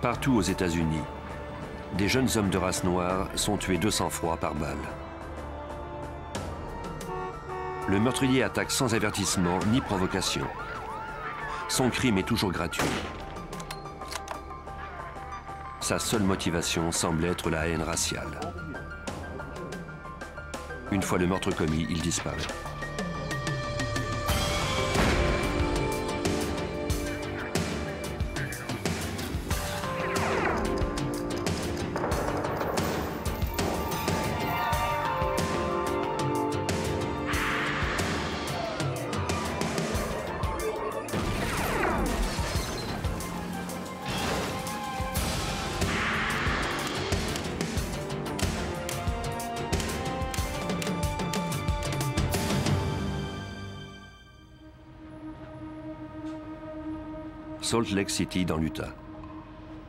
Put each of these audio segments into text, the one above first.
Partout aux États-Unis, des jeunes hommes de race noire sont tués de sang-froid par balle. Le meurtrier attaque sans avertissement ni provocation. Son crime est toujours gratuit. Sa seule motivation semble être la haine raciale. Une fois le meurtre commis, il disparaît. Salt Lake City, dans l'Utah.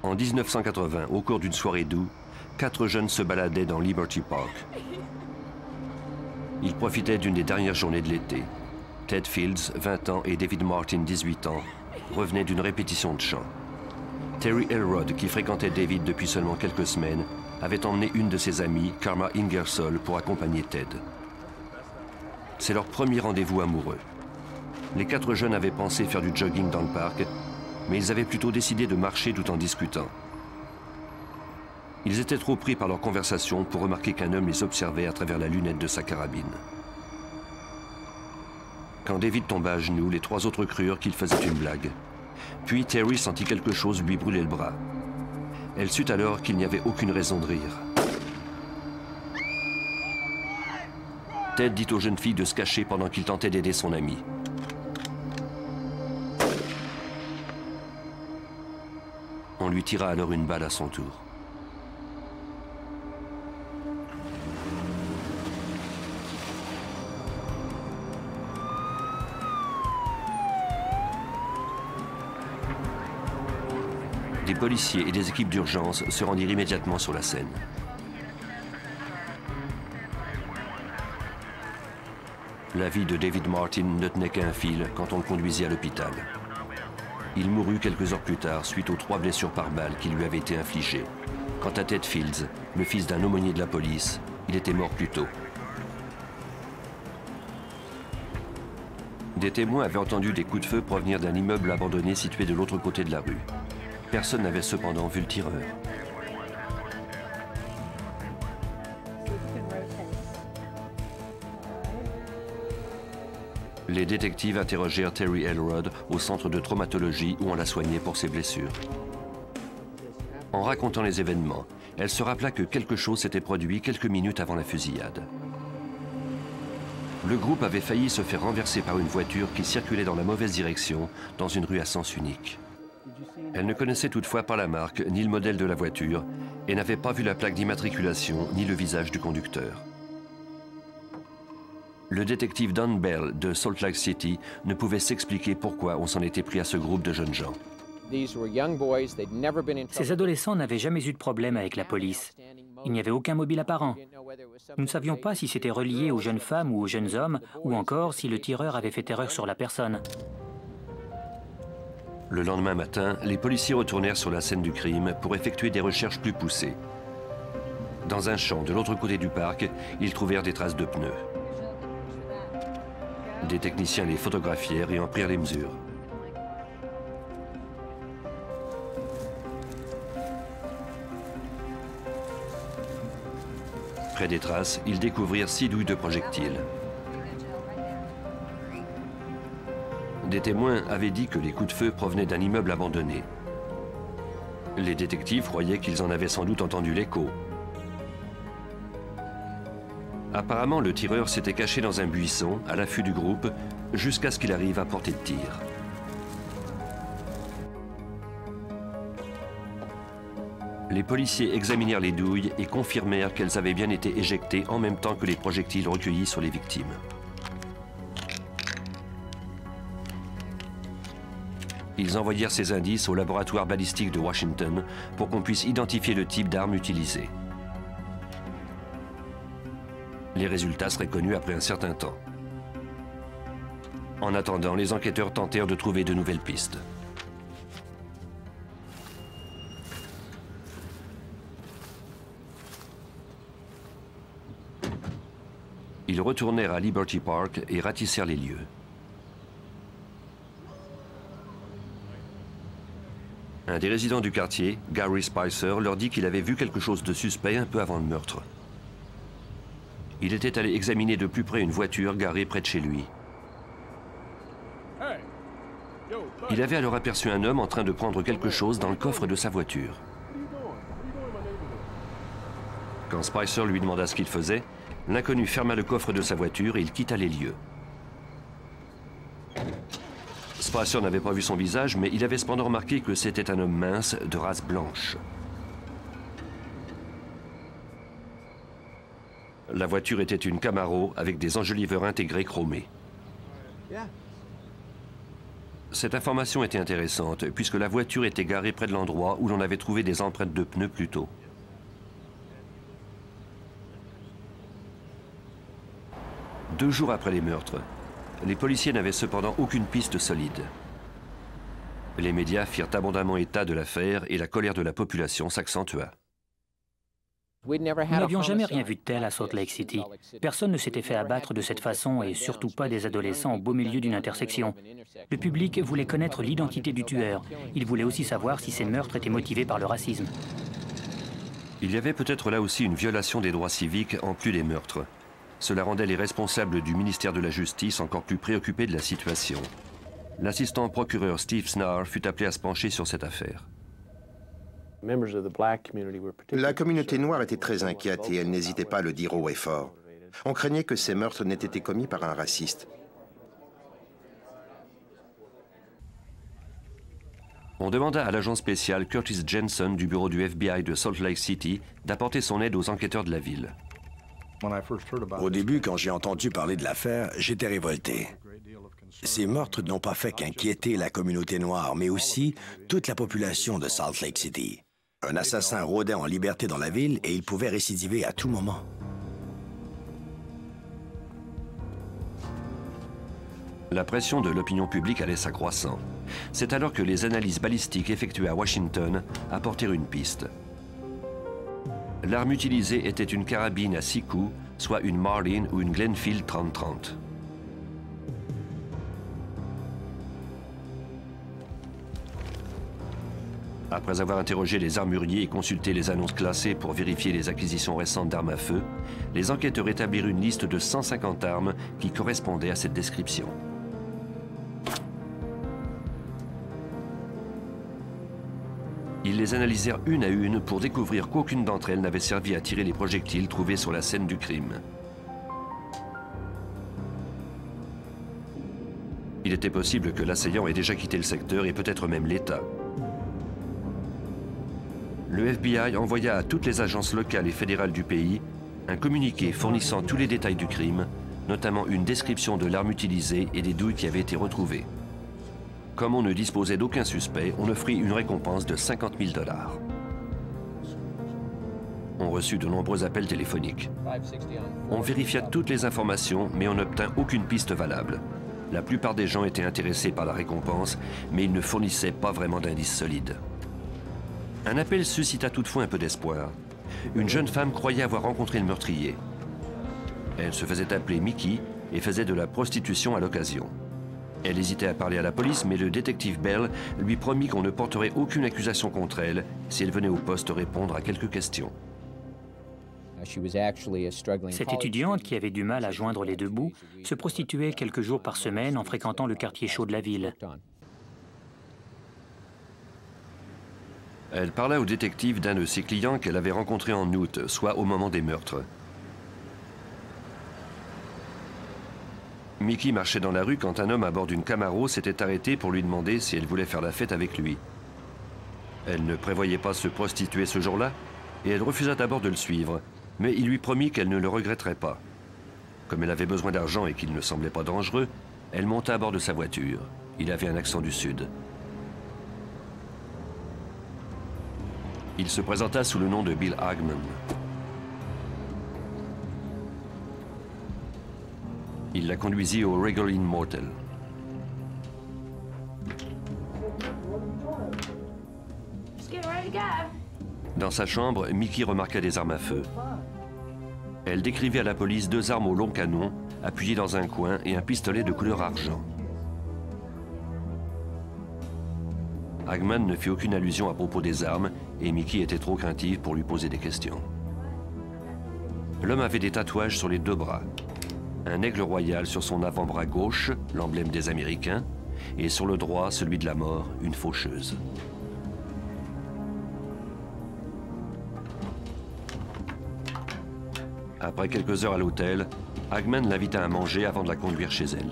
En 1980, au cours d'une soirée d'août, 4 jeunes se baladaient dans Liberty Park. Ils profitaient d'une des dernières journées de l'été. Ted Fields, 20 ans, et David Martin, 18 ans, revenaient d'une répétition de chant. Terry Elrod, qui fréquentait David depuis seulement quelques semaines, avait emmené une de ses amies, Karma Ingersoll, pour accompagner Ted. C'est leur premier rendez-vous amoureux. Les 4 jeunes avaient pensé faire du jogging dans le parc, mais ils avaient plutôt décidé de marcher tout en discutant. Ils étaient trop pris par leur conversation pour remarquer qu'un homme les observait à travers la lunette de sa carabine. Quand David tomba à genoux, les 3 autres crurent qu'il faisait une blague. Puis Terry sentit quelque chose lui brûler le bras. Elle sut alors qu'il n'y avait aucune raison de rire. Ted dit aux jeunes filles de se cacher pendant qu'il tentait d'aider son ami. On lui tira alors une balle à son tour. Des policiers et des équipes d'urgence se rendirent immédiatement sur la scène. La vie de David Martin ne tenait qu'à un fil quand on le conduisit à l'hôpital. Il mourut quelques heures plus tard suite aux 3 blessures par balle qui lui avaient été infligées. Quant à Ted Fields, le fils d'un aumônier de la police, il était mort plus tôt. Des témoins avaient entendu des coups de feu provenir d'un immeuble abandonné situé de l'autre côté de la rue. Personne n'avait cependant vu le tireur. Les détectives interrogèrent Terry Elrod au centre de traumatologie où on la soignait pour ses blessures. En racontant les événements, elle se rappela que quelque chose s'était produit quelques minutes avant la fusillade. Le groupe avait failli se faire renverser par une voiture qui circulait dans la mauvaise direction dans une rue à sens unique. Elle ne connaissait toutefois pas la marque ni le modèle de la voiture et n'avait pas vu la plaque d'immatriculation ni le visage du conducteur. Le détective Don Bell de Salt Lake City ne pouvait s'expliquer pourquoi on s'en était pris à ce groupe de jeunes gens. Ces adolescents n'avaient jamais eu de problème avec la police. Il n'y avait aucun mobile apparent. Nous ne savions pas si c'était relié aux jeunes femmes ou aux jeunes hommes, ou encore si le tireur avait fait erreur sur la personne. Le lendemain matin, les policiers retournèrent sur la scène du crime pour effectuer des recherches plus poussées. Dans un champ de l'autre côté du parc, ils trouvèrent des traces de pneus. Des techniciens les photographièrent et en prirent les mesures. Près des traces, ils découvrirent 6 douilles de projectiles. Des témoins avaient dit que les coups de feu provenaient d'un immeuble abandonné. Les détectives croyaient qu'ils en avaient sans doute entendu l'écho. Apparemment, le tireur s'était caché dans un buisson, à l'affût du groupe, jusqu'à ce qu'il arrive à portée de tir. Les policiers examinèrent les douilles et confirmèrent qu'elles avaient bien été éjectées en même temps que les projectiles recueillis sur les victimes. Ils envoyèrent ces indices au laboratoire balistique de Washington pour qu'on puisse identifier le type d'arme utilisée. Les résultats seraient connus après un certain temps. En attendant, les enquêteurs tentèrent de trouver de nouvelles pistes. Ils retournèrent à Liberty Park et ratissèrent les lieux. Un des résidents du quartier, Gary Spicer, leur dit qu'il avait vu quelque chose de suspect un peu avant le meurtre. Il était allé examiner de plus près une voiture garée près de chez lui. Il avait alors aperçu un homme en train de prendre quelque chose dans le coffre de sa voiture. Quand Spicer lui demanda ce qu'il faisait, l'inconnu ferma le coffre de sa voiture et il quitta les lieux. Spicer n'avait pas vu son visage, mais il avait cependant remarqué que c'était un homme mince, de race blanche. La voiture était une Camaro avec des enjoliveurs intégrés chromés. Cette information était intéressante, puisque la voiture était garée près de l'endroit où l'on avait trouvé des empreintes de pneus plus tôt. Deux jours après les meurtres, les policiers n'avaient cependant aucune piste solide. Les médias firent abondamment état de l'affaire et la colère de la population s'accentua. Nous n'avions jamais rien vu de tel à Salt Lake City. Personne ne s'était fait abattre de cette façon et surtout pas des adolescents au beau milieu d'une intersection. Le public voulait connaître l'identité du tueur. Il voulait aussi savoir si ces meurtres étaient motivés par le racisme. Il y avait peut-être là aussi une violation des droits civiques en plus des meurtres. Cela rendait les responsables du ministère de la Justice encore plus préoccupés de la situation. L'assistant procureur Steve Snarr fut appelé à se pencher sur cette affaire. La communauté noire était très inquiète et elle n'hésitait pas à le dire haut et fort. On craignait que ces meurtres n'aient été commis par un raciste. On demanda à l'agent spécial Curtis Jensen du bureau du FBI de Salt Lake City d'apporter son aide aux enquêteurs de la ville. Au début, quand j'ai entendu parler de l'affaire, j'étais révolté. Ces meurtres n'ont pas fait qu'inquiéter la communauté noire, mais aussi toute la population de Salt Lake City. Un assassin rôdait en liberté dans la ville et il pouvait récidiver à tout moment. La pression de l'opinion publique allait s'accroissant. C'est alors que les analyses balistiques effectuées à Washington apportèrent une piste. L'arme utilisée était une carabine à 6 coups, soit une Marlin ou une Glenfield 30-30. Après avoir interrogé les armuriers et consulté les annonces classées pour vérifier les acquisitions récentes d'armes à feu, les enquêteurs établirent une liste de 150 armes qui correspondaient à cette description. Ils les analysèrent une à une pour découvrir qu'aucune d'entre elles n'avait servi à tirer les projectiles trouvés sur la scène du crime. Il était possible que l'assaillant ait déjà quitté le secteur et peut-être même l'État. Le FBI envoya à toutes les agences locales et fédérales du pays un communiqué fournissant tous les détails du crime, notamment une description de l'arme utilisée et des douilles qui avaient été retrouvées. Comme on ne disposait d'aucun suspect, on offrit une récompense de 50 000 $. On reçut de nombreux appels téléphoniques. On vérifia toutes les informations, mais on n'obtint aucune piste valable. La plupart des gens étaient intéressés par la récompense, mais ils ne fournissaient pas vraiment d'indices solides. Un appel suscita toutefois un peu d'espoir. Une jeune femme croyait avoir rencontré le meurtrier. Elle se faisait appeler Mickey et faisait de la prostitution à l'occasion. Elle hésitait à parler à la police, mais le détective Bell lui promit qu'on ne porterait aucune accusation contre elle si elle venait au poste répondre à quelques questions. Cette étudiante, qui avait du mal à joindre les deux bouts, se prostituait quelques jours par semaine en fréquentant le quartier chaud de la ville. Elle parla au détective d'un de ses clients qu'elle avait rencontré en août, soit au moment des meurtres. Mickey marchait dans la rue quand un homme à bord d'une Camaro s'était arrêté pour lui demander si elle voulait faire la fête avec lui. Elle ne prévoyait pas se prostituer ce jour-là et elle refusa d'abord de le suivre, mais il lui promit qu'elle ne le regretterait pas. Comme elle avait besoin d'argent et qu'il ne semblait pas dangereux, elle monta à bord de sa voiture. Il avait un accent du Sud. Il se présenta sous le nom de Bill Hagman. Il la conduisit au Regal Inn Motel. Dans sa chambre, Mickey remarqua des armes à feu. Elle décrivait à la police 2 armes au long canon, appuyées dans un coin, et un pistolet de couleur argent. Hagman ne fit aucune allusion à propos des armes, et Mickey était trop craintive pour lui poser des questions. L'homme avait des tatouages sur les 2 bras. Un aigle royal sur son avant-bras gauche, l'emblème des Américains, et sur le droit, celui de la mort, une faucheuse. Après quelques heures à l'hôtel, Hagman l'invita à manger avant de la conduire chez elle.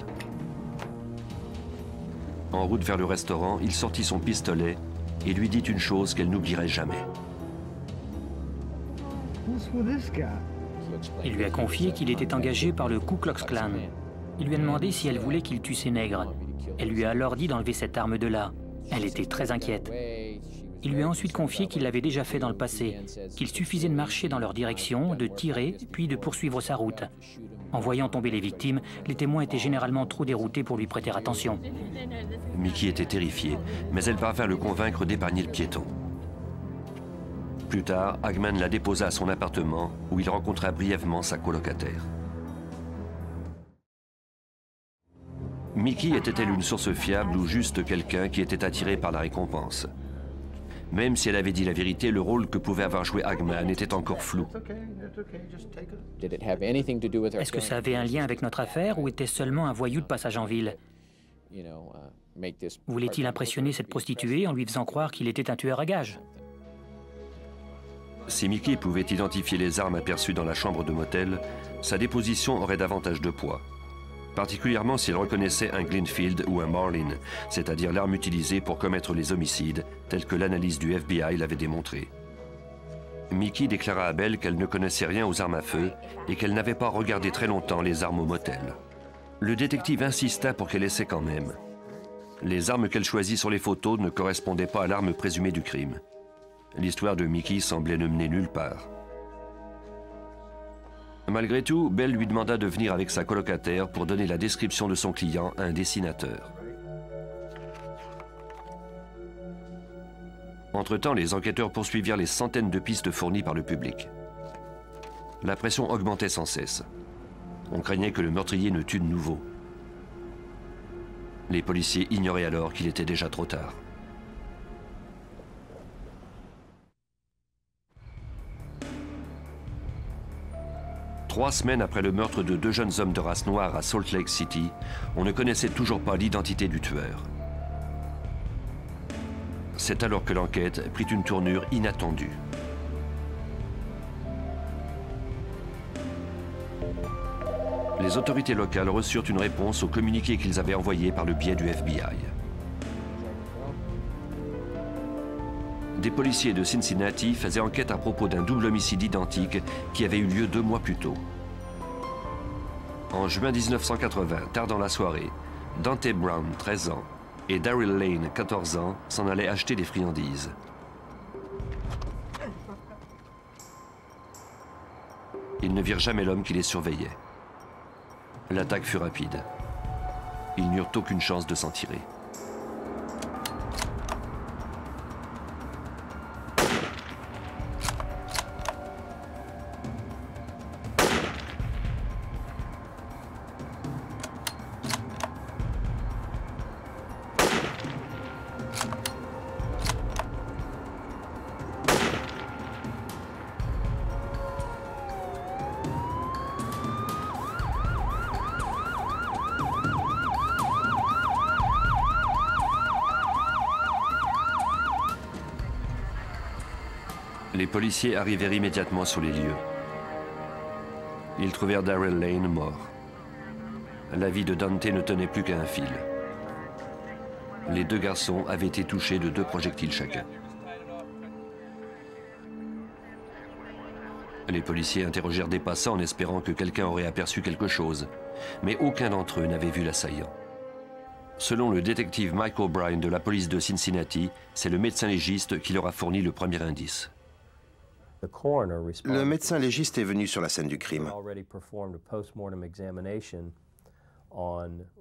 En route vers le restaurant, il sortit son pistolet et lui dit une chose qu'elle n'oublierait jamais. Il lui a confié qu'il était engagé par le Ku Klux Klan. Il lui a demandé si elle voulait qu'il tue ses nègres. Elle lui a alors dit d'enlever cette arme de là. Elle était très inquiète. Il lui a ensuite confié qu'il l'avait déjà fait dans le passé, qu'il suffisait de marcher dans leur direction, de tirer, puis de poursuivre sa route. En voyant tomber les victimes, les témoins étaient généralement trop déroutés pour lui prêter attention. Mickey était terrifiée, mais elle parvint à le convaincre d'épargner le piéton. Plus tard, Hagman la déposa à son appartement, où il rencontra brièvement sa colocataire. Mickey était-elle une source fiable ou juste quelqu'un qui était attiré par la récompense? Même si elle avait dit la vérité, le rôle que pouvait avoir joué Hagman était encore flou. Est-ce que ça avait un lien avec notre affaire ou était seulement un voyou de passage en ville? Voulait-il impressionner cette prostituée en lui faisant croire qu'il était un tueur à gages? Si Mickey pouvait identifier les armes aperçues dans la chambre de motel, sa déposition aurait davantage de poids. Particulièrement s'il reconnaissait un Glenfield ou un Marlin, c'est-à-dire l'arme utilisée pour commettre les homicides, telle que l'analyse du FBI l'avait démontré. Mickey déclara à Bell qu'elle ne connaissait rien aux armes à feu et qu'elle n'avait pas regardé très longtemps les armes au motel. Le détective insista pour qu'elle essaie quand même. Les armes qu'elle choisit sur les photos ne correspondaient pas à l'arme présumée du crime. L'histoire de Mickey semblait ne mener nulle part. Malgré tout, Bell lui demanda de venir avec sa colocataire pour donner la description de son client à un dessinateur. Entre-temps, les enquêteurs poursuivirent les centaines de pistes fournies par le public. La pression augmentait sans cesse. On craignait que le meurtrier ne tue de nouveau. Les policiers ignoraient alors qu'il était déjà trop tard. Trois semaines après le meurtre de 2 jeunes hommes de race noire à Salt Lake City, on ne connaissait toujours pas l'identité du tueur. C'est alors que l'enquête prit une tournure inattendue. Les autorités locales reçurent une réponse au communiqué qu'ils avaient envoyé par le biais du FBI. Des policiers de Cincinnati faisaient enquête à propos d'un double homicide identique qui avait eu lieu 2 mois plus tôt. En juin 1980, tard dans la soirée, Dante Brown, 13 ans, et Daryl Lane, 14 ans, s'en allaient acheter des friandises. Ils ne virent jamais l'homme qui les surveillait. L'attaque fut rapide. Ils n'eurent aucune chance de s'en tirer. Les policiers arrivèrent immédiatement sur les lieux. Ils trouvèrent Daryl Lane mort. La vie de Dante ne tenait plus qu'à un fil. Les 2 garçons avaient été touchés de 2 projectiles chacun. Les policiers interrogèrent des passants en espérant que quelqu'un aurait aperçu quelque chose, mais aucun d'entre eux n'avait vu l'assaillant. Selon le détective Mike O'Brien de la police de Cincinnati, c'est le médecin légiste qui leur a fourni le premier indice. Le médecin légiste est venu sur la scène du crime.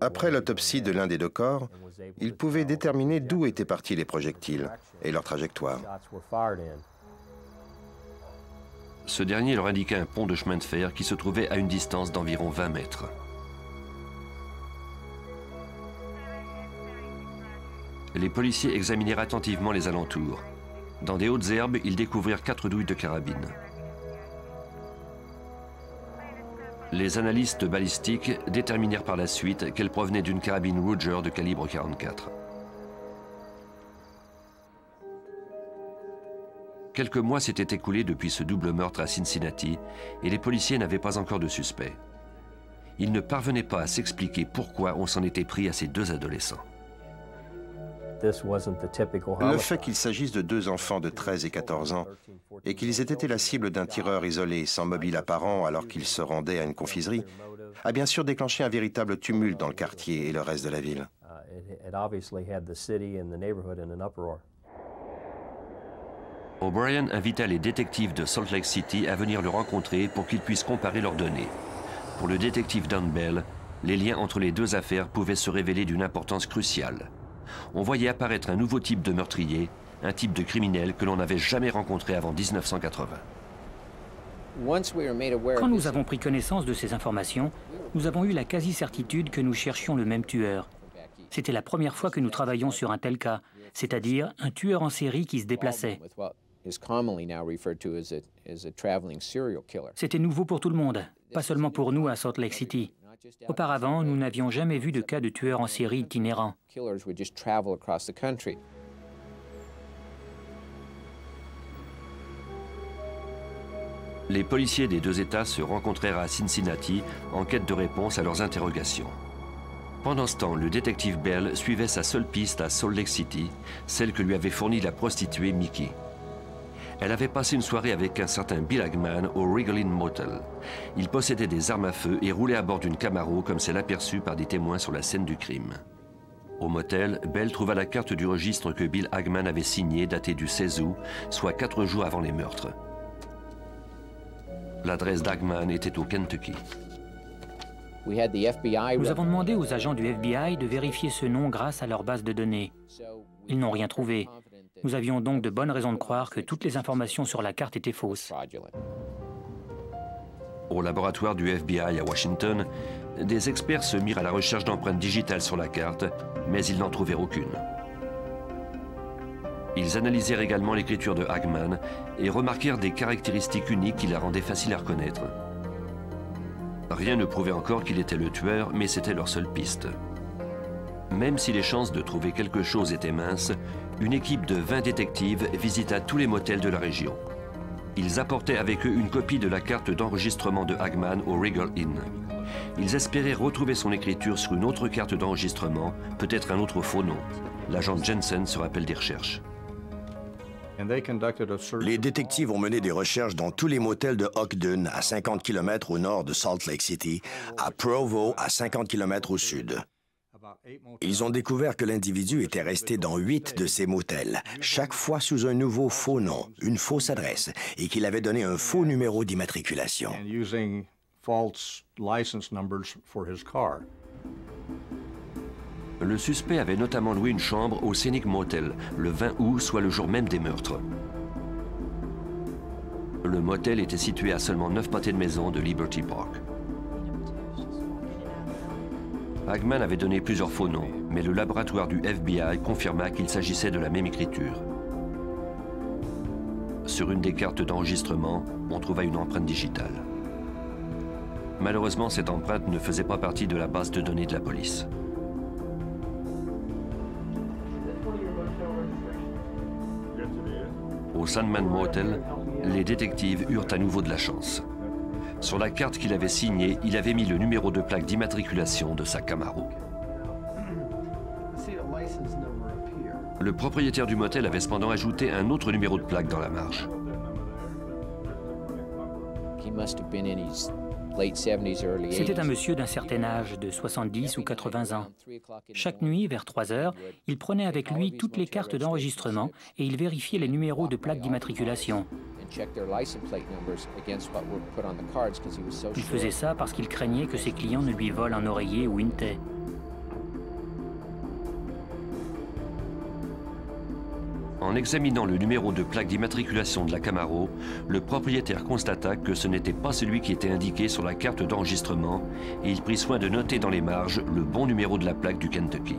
Après l'autopsie de l'un des 2 corps, il pouvait déterminer d'où étaient partis les projectiles et leur trajectoire. Ce dernier leur indiquait un pont de chemin de fer qui se trouvait à une distance d'environ 20 mètres. Les policiers examinèrent attentivement les alentours. Dans des hautes herbes, ils découvrirent 4 douilles de carabine. Les analystes balistiques déterminèrent par la suite qu'elles provenaient d'une carabine Ruger de calibre 44. Quelques mois s'étaient écoulés depuis ce double meurtre à Cincinnati et les policiers n'avaient pas encore de suspect. Ils ne parvenaient pas à s'expliquer pourquoi on s'en était pris à ces 2 adolescents. Le fait qu'il s'agisse de 2 enfants de 13 et 14 ans et qu'ils aient été la cible d'un tireur isolé sans mobile apparent alors qu'ils se rendaient à une confiserie a bien sûr déclenché un véritable tumulte dans le quartier et le reste de la ville. O'Brien invita les détectives de Salt Lake City à venir le rencontrer pour qu'ils puissent comparer leurs données. Pour le détective Don Bell, les liens entre les 2 affaires pouvaient se révéler d'une importance cruciale. On voyait apparaître un nouveau type de meurtrier, un type de criminel que l'on n'avait jamais rencontré avant 1980. Quand nous avons pris connaissance de ces informations, nous avons eu la quasi-certitude que nous cherchions le même tueur. C'était la première fois que nous travaillions sur un tel cas, c'est-à-dire un tueur en série qui se déplaçait. C'était nouveau pour tout le monde, pas seulement pour nous à Salt Lake City. Auparavant, nous n'avions jamais vu de cas de tueurs en série itinérants. Les policiers des 2 États se rencontrèrent à Cincinnati en quête de réponse à leurs interrogations. Pendant ce temps, le détective Bell suivait sa seule piste à Salt Lake City, celle que lui avait fournie la prostituée Mickey. Elle avait passé une soirée avec un certain Bill Hagman au Wrigley Motel. Il possédait des armes à feu et roulait à bord d'une Camaro comme celle aperçue par des témoins sur la scène du crime. Au motel, Bell trouva la carte du registre que Bill Hagman avait signée, datée du 16 août, soit 4 jours avant les meurtres. L'adresse d'Hagman était au Kentucky. Nous avons demandé aux agents du FBI de vérifier ce nom grâce à leur base de données. Ils n'ont rien trouvé. Nous avions donc de bonnes raisons de croire que toutes les informations sur la carte étaient fausses. Au laboratoire du FBI à Washington, des experts se mirent à la recherche d'empreintes digitales sur la carte, mais ils n'en trouvèrent aucune. Ils analysèrent également l'écriture de Hagman et remarquèrent des caractéristiques uniques qui la rendaient facile à reconnaître. Rien ne prouvait encore qu'il était le tueur, mais c'était leur seule piste. Même si les chances de trouver quelque chose étaient minces, une équipe de 20 détectives visita tous les motels de la région. Ils apportaient avec eux une copie de la carte d'enregistrement de Hagman au Regal Inn. Ils espéraient retrouver son écriture sur une autre carte d'enregistrement, peut-être un autre faux nom. L'agent Jensen se rappelle des recherches. Les détectives ont mené des recherches dans tous les motels de Ogden, à 50 km au nord de Salt Lake City, à Provo, à 50 km au sud. Ils ont découvert que l'individu était resté dans 8 de ces motels, chaque fois sous un nouveau faux nom, une fausse adresse, et qu'il avait donné un faux numéro d'immatriculation. Le suspect avait notamment loué une chambre au Scenic Motel, le 20 août, soit le jour même des meurtres. Le motel était situé à seulement 9 pâtés de maison de Liberty Park. Hagman avait donné plusieurs faux noms, mais le laboratoire du FBI confirma qu'il s'agissait de la même écriture. Sur une des cartes d'enregistrement, on trouva une empreinte digitale. Malheureusement, cette empreinte ne faisait pas partie de la base de données de la police. Au Sandman Motel, les détectives eurent à nouveau de la chance. Sur la carte qu'il avait signée, il avait mis le numéro de plaque d'immatriculation de sa Camaro. Le propriétaire du motel avait cependant ajouté un autre numéro de plaque dans la marge. C'était un monsieur d'un certain âge, de 70 ou 80 ans. Chaque nuit, vers 3 heures, il prenait avec lui toutes les cartes d'enregistrement et il vérifiait les numéros de plaque d'immatriculation. Il faisait ça parce qu'il craignait que ses clients ne lui volent un oreiller ou une taie. En examinant le numéro de plaque d'immatriculation de la Camaro, le propriétaire constata que ce n'était pas celui qui était indiqué sur la carte d'enregistrement et il prit soin de noter dans les marges le bon numéro de la plaque du Kentucky.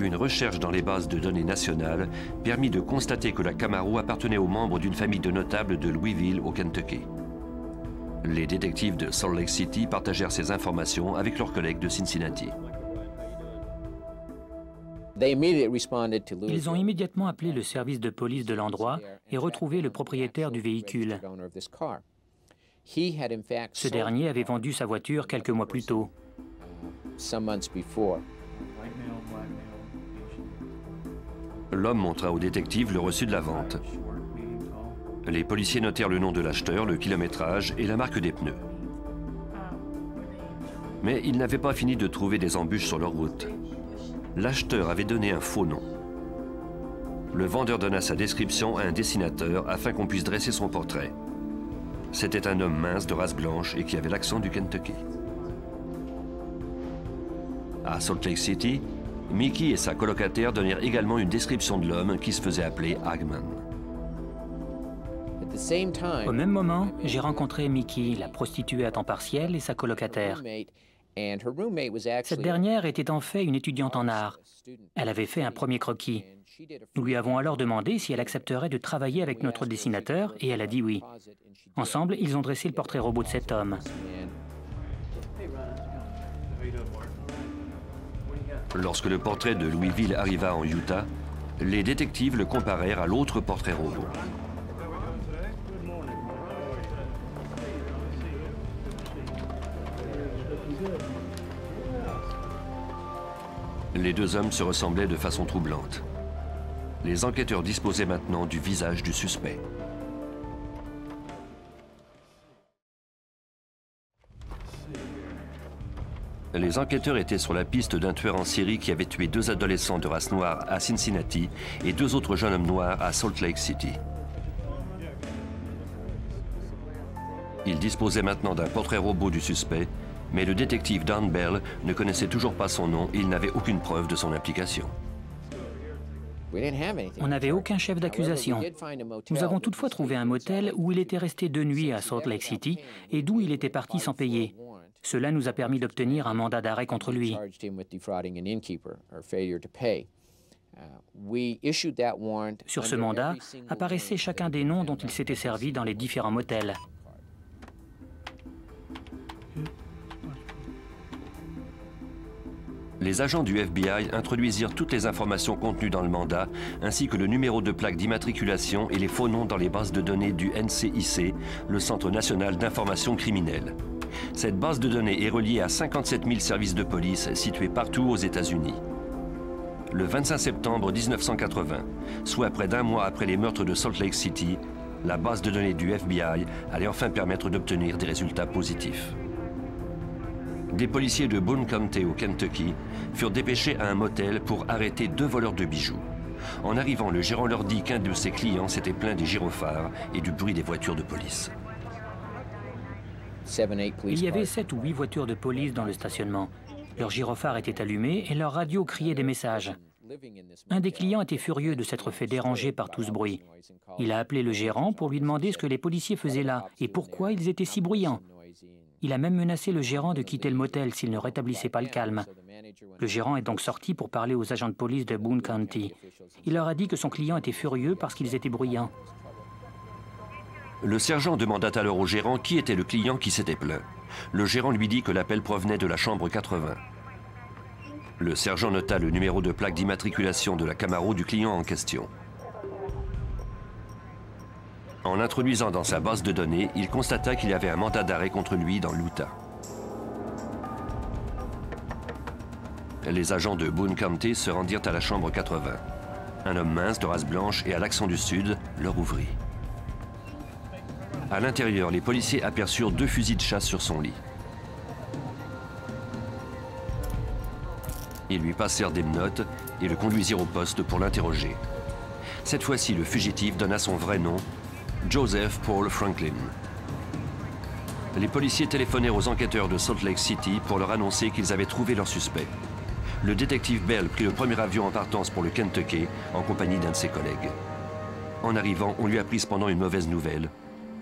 Une recherche dans les bases de données nationales permit de constater que la Camaro appartenait aux membres d'une famille de notables de Louisville, au Kentucky. Les détectives de Salt Lake City partagèrent ces informations avec leurs collègues de Cincinnati. Ils ont immédiatement appelé le service de police de l'endroit et retrouvé le propriétaire du véhicule. Ce dernier avait vendu sa voiture quelques mois plus tôt. L'homme montra aux détectives le reçu de la vente. Les policiers notèrent le nom de l'acheteur, le kilométrage et la marque des pneus. Mais ils n'avaient pas fini de trouver des embûches sur leur route. L'acheteur avait donné un faux nom. Le vendeur donna sa description à un dessinateur afin qu'on puisse dresser son portrait. C'était un homme mince de race blanche et qui avait l'accent du Kentucky. À Salt Lake City, Mickey et sa colocataire donnèrent également une description de l'homme qui se faisait appeler Hagman. Au même moment, j'ai rencontré Mickey, la prostituée à temps partiel, et sa colocataire. Cette dernière était en fait une étudiante en art. Elle avait fait un premier croquis. Nous lui avons alors demandé si elle accepterait de travailler avec notre dessinateur et elle a dit oui. Ensemble, ils ont dressé le portrait robot de cet homme. Lorsque le portrait de Louisville arriva en Utah, les détectives le comparèrent à l'autre portrait robot. Les deux hommes se ressemblaient de façon troublante. Les enquêteurs disposaient maintenant du visage du suspect. Les enquêteurs étaient sur la piste d'un tueur en série qui avait tué 2 adolescents de race noire à Cincinnati et 2 autres jeunes hommes noirs à Salt Lake City. Ils disposaient maintenant d'un portrait robot du suspect, mais le détective Don Bell ne connaissait toujours pas son nom et il n'avait aucune preuve de son implication. On n'avait aucun chef d'accusation. Nous avons toutefois trouvé un motel où il était resté 2 nuits à Salt Lake City et d'où il était parti sans payer. Cela nous a permis d'obtenir un mandat d'arrêt contre lui. Sur ce mandat apparaissait chacun des noms dont il s'était servi dans les différents motels. Les agents du FBI introduisirent toutes les informations contenues dans le mandat, ainsi que le numéro de plaque d'immatriculation et les faux noms dans les bases de données du NCIC, le Centre national d'information criminelle. Cette base de données est reliée à 57 000 services de police situés partout aux États-Unis. Le 25 septembre 1980, soit près d'1 mois après les meurtres de Salt Lake City, la base de données du FBI allait enfin permettre d'obtenir des résultats positifs. Des policiers de Boone County au Kentucky furent dépêchés à un motel pour arrêter 2 voleurs de bijoux. En arrivant, le gérant leur dit qu'un de ses clients s'était plaint des gyrophares et du bruit des voitures de police. Il y avait 7 ou 8 voitures de police dans le stationnement. Leurs gyrophares étaient allumés et leur radio criait des messages. Un des clients était furieux de s'être fait déranger par tout ce bruit. Il a appelé le gérant pour lui demander ce que les policiers faisaient là et pourquoi ils étaient si bruyants. Il a même menacé le gérant de quitter le motel s'il ne rétablissait pas le calme. Le gérant est donc sorti pour parler aux agents de police de Boone County. Il leur a dit que son client était furieux parce qu'ils étaient bruyants. Le sergent demanda alors au gérant qui était le client qui s'était plaint. Le gérant lui dit que l'appel provenait de la chambre 80. Le sergent nota le numéro de plaque d'immatriculation de la Camaro du client en question. En introduisant dans sa base de données, il constata qu'il y avait un mandat d'arrêt contre lui dans l'Utah. Les agents de Boone County se rendirent à la chambre 80. Un homme mince de race blanche et à l'accent du Sud leur ouvrit. À l'intérieur, les policiers aperçurent 2 fusils de chasse sur son lit. Ils lui passèrent des menottes et le conduisirent au poste pour l'interroger. Cette fois-ci, le fugitif donna son vrai nom, Joseph Paul Franklin. Les policiers téléphonèrent aux enquêteurs de Salt Lake City pour leur annoncer qu'ils avaient trouvé leur suspect. Le détective Bell prit le premier avion en partance pour le Kentucky en compagnie d'un de ses collègues. En arrivant, on lui apprit cependant une mauvaise nouvelle.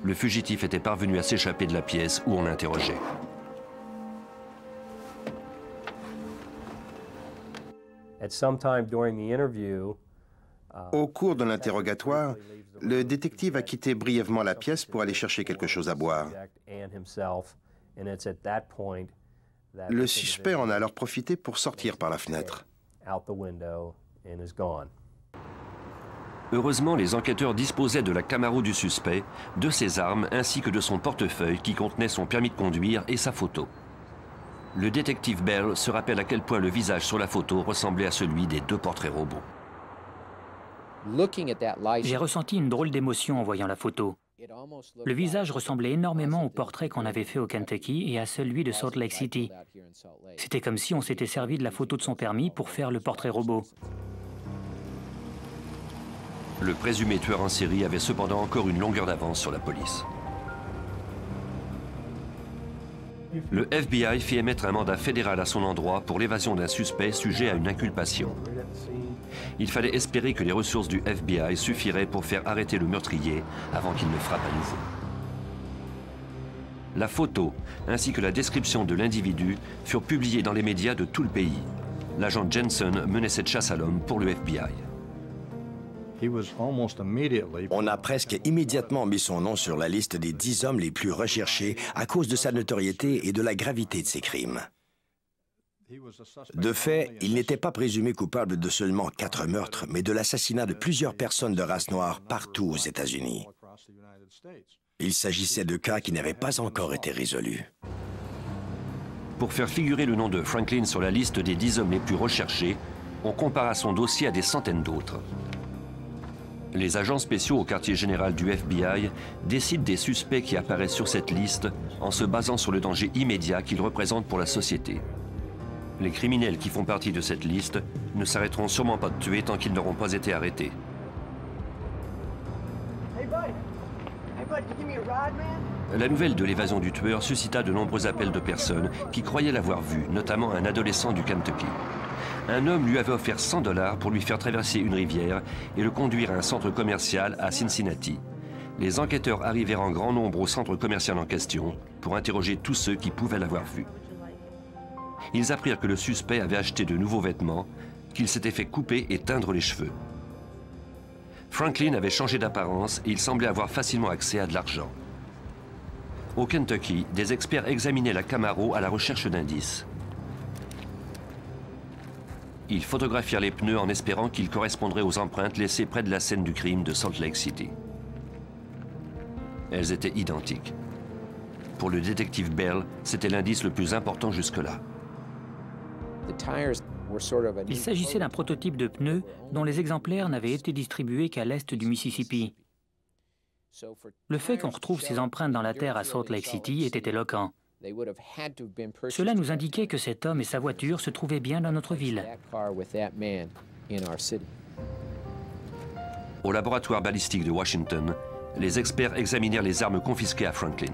Le fugitif était parvenu à s'échapper de la pièce où on l'interrogeait. Au cours de l'interrogatoire, le détective a quitté brièvement la pièce pour aller chercher quelque chose à boire. Le suspect en a alors profité pour sortir par la fenêtre. Heureusement, les enquêteurs disposaient de la Camaro du suspect, de ses armes ainsi que de son portefeuille qui contenait son permis de conduire et sa photo. Le détective Bell se rappelle à quel point le visage sur la photo ressemblait à celui des deux portraits robots. J'ai ressenti une drôle d'émotion en voyant la photo. Le visage ressemblait énormément au portrait qu'on avait fait au Kentucky et à celui de Salt Lake City. C'était comme si on s'était servi de la photo de son permis pour faire le portrait robot. Le présumé tueur en série avait cependant encore une longueur d'avance sur la police. Le FBI fit émettre un mandat fédéral à son endroit pour l'évasion d'un suspect sujet à une inculpation. Il fallait espérer que les ressources du FBI suffiraient pour faire arrêter le meurtrier avant qu'il ne frappe à nouveau. La photo ainsi que la description de l'individu furent publiées dans les médias de tout le pays. L'agent Jensen menait cette chasse à l'homme pour le FBI. On a presque immédiatement mis son nom sur la liste des 10 hommes les plus recherchés à cause de sa notoriété et de la gravité de ses crimes. De fait, il n'était pas présumé coupable de seulement 4 meurtres, mais de l'assassinat de plusieurs personnes de race noire partout aux États-Unis. Il s'agissait de cas qui n'avaient pas encore été résolus. Pour faire figurer le nom de Franklin sur la liste des 10 hommes les plus recherchés, on compara son dossier à des centaines d'autres. Les agents spéciaux au quartier général du FBI décident des suspects qui apparaissent sur cette liste en se basant sur le danger immédiat qu'ils représentent pour la société. Les criminels qui font partie de cette liste ne s'arrêteront sûrement pas de tuer tant qu'ils n'auront pas été arrêtés. La nouvelle de l'évasion du tueur suscita de nombreux appels de personnes qui croyaient l'avoir vu, notamment un adolescent du Kentucky. Un homme lui avait offert 100 $ pour lui faire traverser une rivière et le conduire à un centre commercial à Cincinnati. Les enquêteurs arrivèrent en grand nombre au centre commercial en question pour interroger tous ceux qui pouvaient l'avoir vu. Ils apprirent que le suspect avait acheté de nouveaux vêtements, qu'il s'était fait couper et teindre les cheveux. Franklin avait changé d'apparence et il semblait avoir facilement accès à de l'argent. Au Kentucky, des experts examinaient la Camaro à la recherche d'indices. Ils photographièrent les pneus en espérant qu'ils correspondraient aux empreintes laissées près de la scène du crime de Salt Lake City. Elles étaient identiques. Pour le détective Bell, c'était l'indice le plus important jusque-là. Il s'agissait d'un prototype de pneu dont les exemplaires n'avaient été distribués qu'à l'est du Mississippi. Le fait qu'on retrouve ces empreintes dans la terre à Salt Lake City était éloquent. Cela nous indiquait que cet homme et sa voiture se trouvaient bien dans notre ville. Au laboratoire balistique de Washington, les experts examinèrent les armes confisquées à Franklin.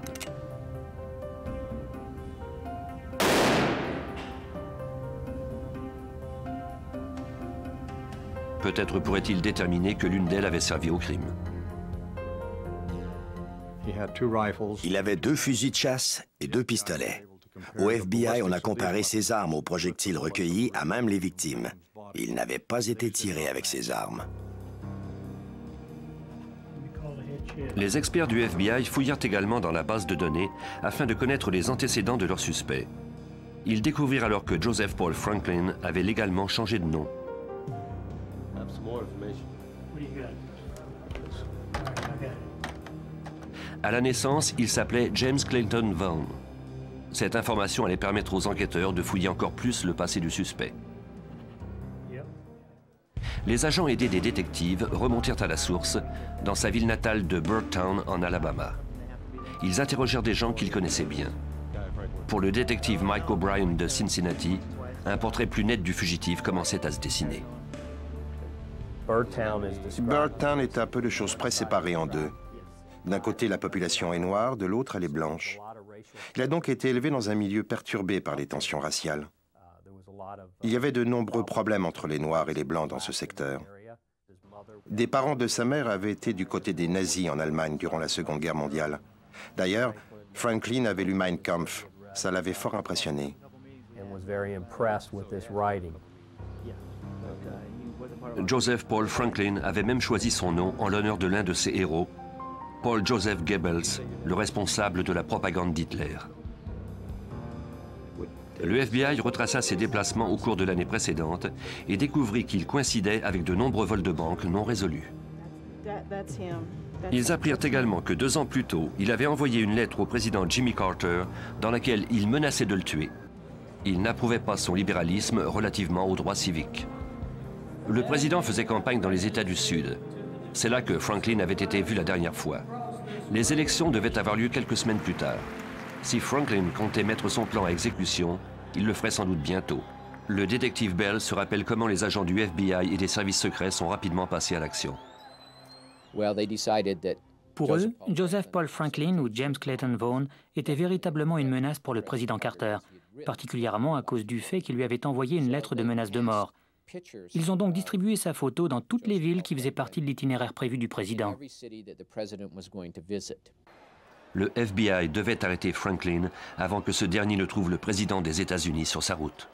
Peut-être pourrait-il déterminer que l'une d'elles avait servi au crime. Il avait 2 fusils de chasse et 2 pistolets. Au FBI, on a comparé ses armes aux projectiles recueillis à même les victimes. Il n'avait pas été tiré avec ses armes. Les experts du FBI fouillèrent également dans la base de données afin de connaître les antécédents de leurs suspects. Ils découvrirent alors que Joseph Paul Franklin avait légalement changé de nom. À la naissance, il s'appelait James Clayton Vaughn. Cette information allait permettre aux enquêteurs de fouiller encore plus le passé du suspect. Les agents aidés des détectives remontèrent à la source, dans sa ville natale de Birdtown, en Alabama. Ils interrogèrent des gens qu'ils connaissaient bien. Pour le détective Mike O'Brien de Cincinnati, un portrait plus net du fugitif commençait à se dessiner. Birdtown est à peu de choses près séparé en deux. D'un côté, la population est noire, de l'autre, elle est blanche. Il a donc été élevé dans un milieu perturbé par les tensions raciales. Il y avait de nombreux problèmes entre les Noirs et les Blancs dans ce secteur. Des parents de sa mère avaient été du côté des nazis en Allemagne durant la Seconde Guerre mondiale. D'ailleurs, Franklin avait lu Mein Kampf. Ça l'avait fort impressionné. Joseph Paul Franklin avait même choisi son nom en l'honneur de l'un de ses héros, Paul Joseph Goebbels, le responsable de la propagande d'Hitler. Le FBI retraça ses déplacements au cours de l'année précédente et découvrit qu'il coïncidait avec de nombreux vols de banque non résolus. Ils apprirent également que 2 ans plus tôt, il avait envoyé une lettre au président Jimmy Carter dans laquelle il menaçait de le tuer. Il n'approuvait pas son libéralisme relativement aux droits civiques. Le président faisait campagne dans les États du Sud. C'est là que Franklin avait été vu la dernière fois. Les élections devaient avoir lieu quelques semaines plus tard. Si Franklin comptait mettre son plan à exécution, il le ferait sans doute bientôt. Le détective Bell se rappelle comment les agents du FBI et des services secrets sont rapidement passés à l'action. Pour eux, Joseph Paul Franklin ou James Clayton Vaughan était véritablement une menace pour le président Carter, particulièrement à cause du fait qu'il lui avait envoyé une lettre de menace de mort. Ils ont donc distribué sa photo dans toutes les villes qui faisaient partie de l'itinéraire prévu du président. Le FBI devait arrêter Franklin avant que ce dernier ne trouve le président des États-Unis sur sa route.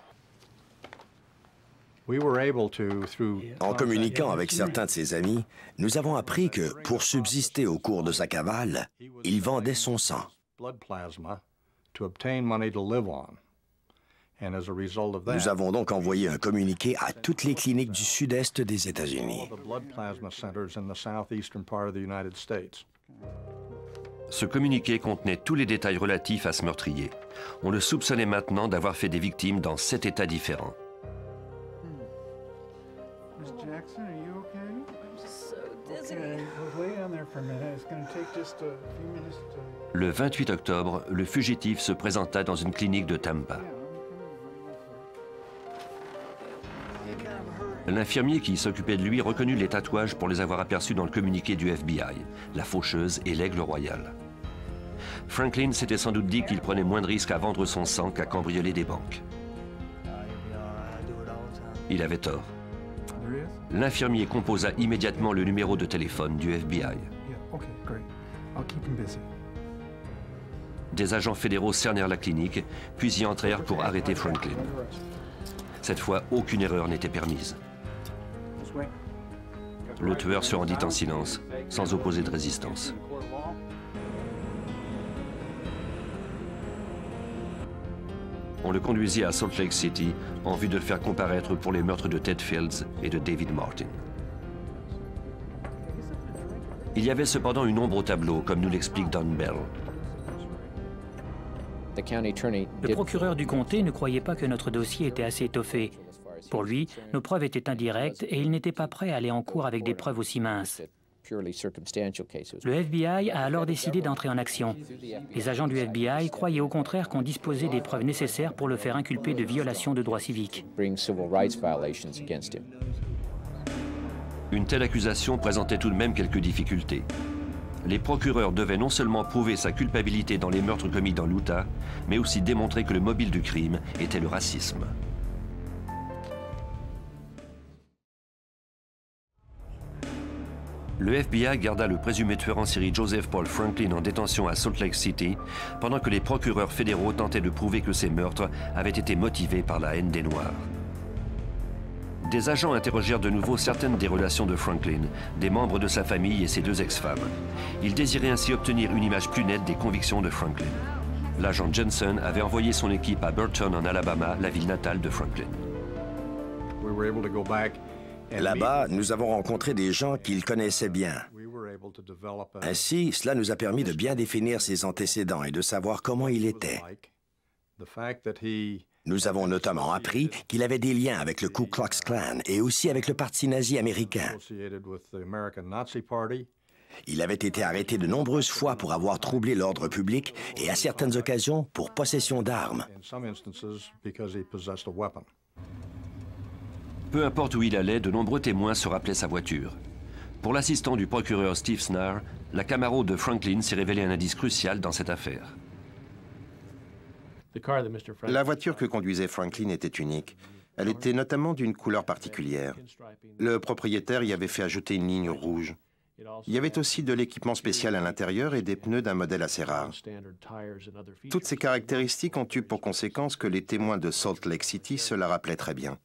En communiquant avec certains de ses amis, nous avons appris que, pour subsister au cours de sa cavale, il vendait son sang. Nous avons donc envoyé un communiqué à toutes les cliniques du sud-est des États-Unis. Ce communiqué contenait tous les détails relatifs à ce meurtrier. On le soupçonnait maintenant d'avoir fait des victimes dans 7 États différents. Le 28 octobre, le fugitif se présenta dans une clinique de Tampa. L'infirmier qui s'occupait de lui reconnut les tatouages pour les avoir aperçus dans le communiqué du FBI, la faucheuse et l'aigle royal. Franklin s'était sans doute dit qu'il prenait moins de risques à vendre son sang qu'à cambrioler des banques. Il avait tort. L'infirmier composa immédiatement le numéro de téléphone du FBI. Des agents fédéraux cernèrent la clinique, puis y entrèrent pour arrêter Franklin. Cette fois, aucune erreur n'était permise. Le tueur se rendit en silence, sans opposer de résistance. On le conduisit à Salt Lake City en vue de le faire comparaître pour les meurtres de Ted Fields et de David Martin. Il y avait cependant une ombre au tableau, comme nous l'explique Don Bell. Le procureur du comté ne croyait pas que notre dossier était assez étoffé. Pour lui, nos preuves étaient indirectes et il n'était pas prêt à aller en cours avec des preuves aussi minces. Le FBI a alors décidé d'entrer en action. Les agents du FBI croyaient au contraire qu'on disposait des preuves nécessaires pour le faire inculper de violations de droits civiques. Une telle accusation présentait tout de même quelques difficultés. Les procureurs devaient non seulement prouver sa culpabilité dans les meurtres commis dans l'Utah, mais aussi démontrer que le mobile du crime était le racisme. Le FBI garda le présumé tueur en série Joseph Paul Franklin en détention à Salt Lake City, pendant que les procureurs fédéraux tentaient de prouver que ces meurtres avaient été motivés par la haine des Noirs. Des agents interrogèrent de nouveau certaines des relations de Franklin, des membres de sa famille et ses 2 ex-femmes. Ils désiraient ainsi obtenir une image plus nette des convictions de Franklin. L'agent Johnson avait envoyé son équipe à Burton en Alabama, la ville natale de Franklin. Là-bas, nous avons rencontré des gens qu'il connaissait bien. Ainsi, cela nous a permis de bien définir ses antécédents et de savoir comment il était. Nous avons notamment appris qu'il avait des liens avec le Ku Klux Klan et aussi avec le Parti nazi américain. Il avait été arrêté de nombreuses fois pour avoir troublé l'ordre public et à certaines occasions pour possession d'armes. Peu importe où il allait, de nombreux témoins se rappelaient sa voiture. Pour l'assistant du procureur Steve Snarr, la Camaro de Franklin s'est révélée un indice crucial dans cette affaire. La voiture que conduisait Franklin était unique. Elle était notamment d'une couleur particulière. Le propriétaire y avait fait ajouter une ligne rouge. Il y avait aussi de l'équipement spécial à l'intérieur et des pneus d'un modèle assez rare. Toutes ces caractéristiques ont eu pour conséquence que les témoins de Salt Lake City se la rappelaient très bien.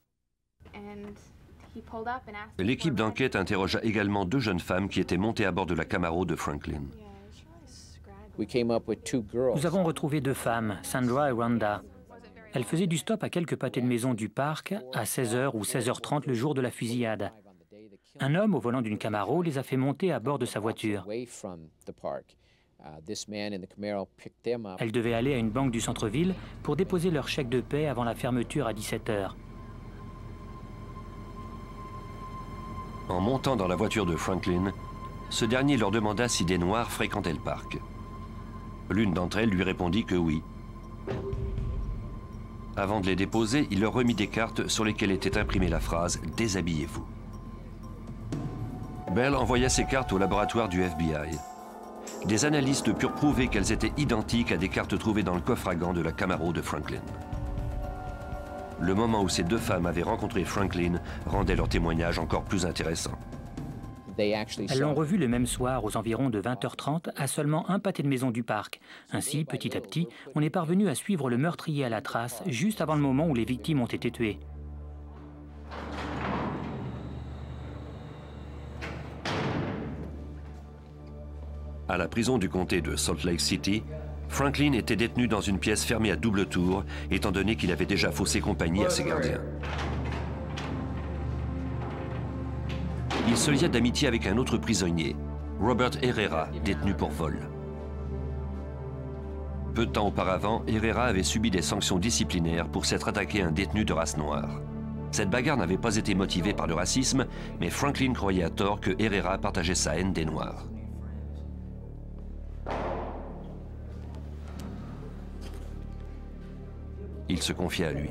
L'équipe d'enquête interrogea également 2 jeunes femmes qui étaient montées à bord de la Camaro de Franklin. Nous avons retrouvé 2 femmes, Sandra et Rhonda. Elles faisaient du stop à quelques pâtés de maison du parc à 16h ou 16h30 le jour de la fusillade. Un homme au volant d'une Camaro les a fait monter à bord de sa voiture. Elles devaient aller à une banque du centre-ville pour déposer leur chèque de paie avant la fermeture à 17h. En montant dans la voiture de Franklin, ce dernier leur demanda si des Noirs fréquentaient le parc. L'une d'entre elles lui répondit que oui. Avant de les déposer, il leur remit des cartes sur lesquelles était imprimée la phrase « Déshabillez-vous ». Bell envoya ces cartes au laboratoire du FBI. Des analystes purent prouver qu'elles étaient identiques à des cartes trouvées dans le coffre à gants de la Camaro de Franklin. Le moment où ces 2 femmes avaient rencontré Franklin rendait leur témoignage encore plus intéressant. Elles l'ont revu le même soir aux environs de 20h30 à seulement un pâté de maison du parc. Ainsi, petit à petit, on est parvenu à suivre le meurtrier à la trace juste avant le moment où les victimes ont été tuées. À la prison du comté de Salt Lake City, Franklin était détenu dans une pièce fermée à double tour, étant donné qu'il avait déjà faussé compagnie à ses gardiens. Il se lia d'amitié avec un autre prisonnier, Robert Herrera, détenu pour vol. Peu de temps auparavant, Herrera avait subi des sanctions disciplinaires pour s'être attaqué à un détenu de race noire. Cette bagarre n'avait pas été motivée par le racisme, mais Franklin croyait à tort que Herrera partageait sa haine des Noirs. Il se confia à lui.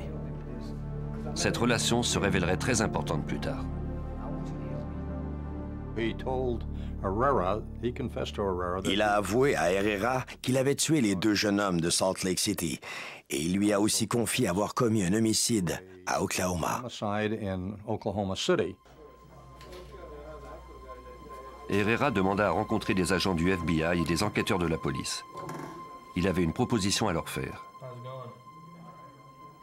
Cette relation se révélerait très importante plus tard. Il a avoué à Herrera qu'il avait tué les 2 jeunes hommes de Salt Lake City et il lui a aussi confié avoir commis un homicide à Oklahoma. Herrera demanda à rencontrer des agents du FBI et des enquêteurs de la police. Il avait une proposition à leur faire.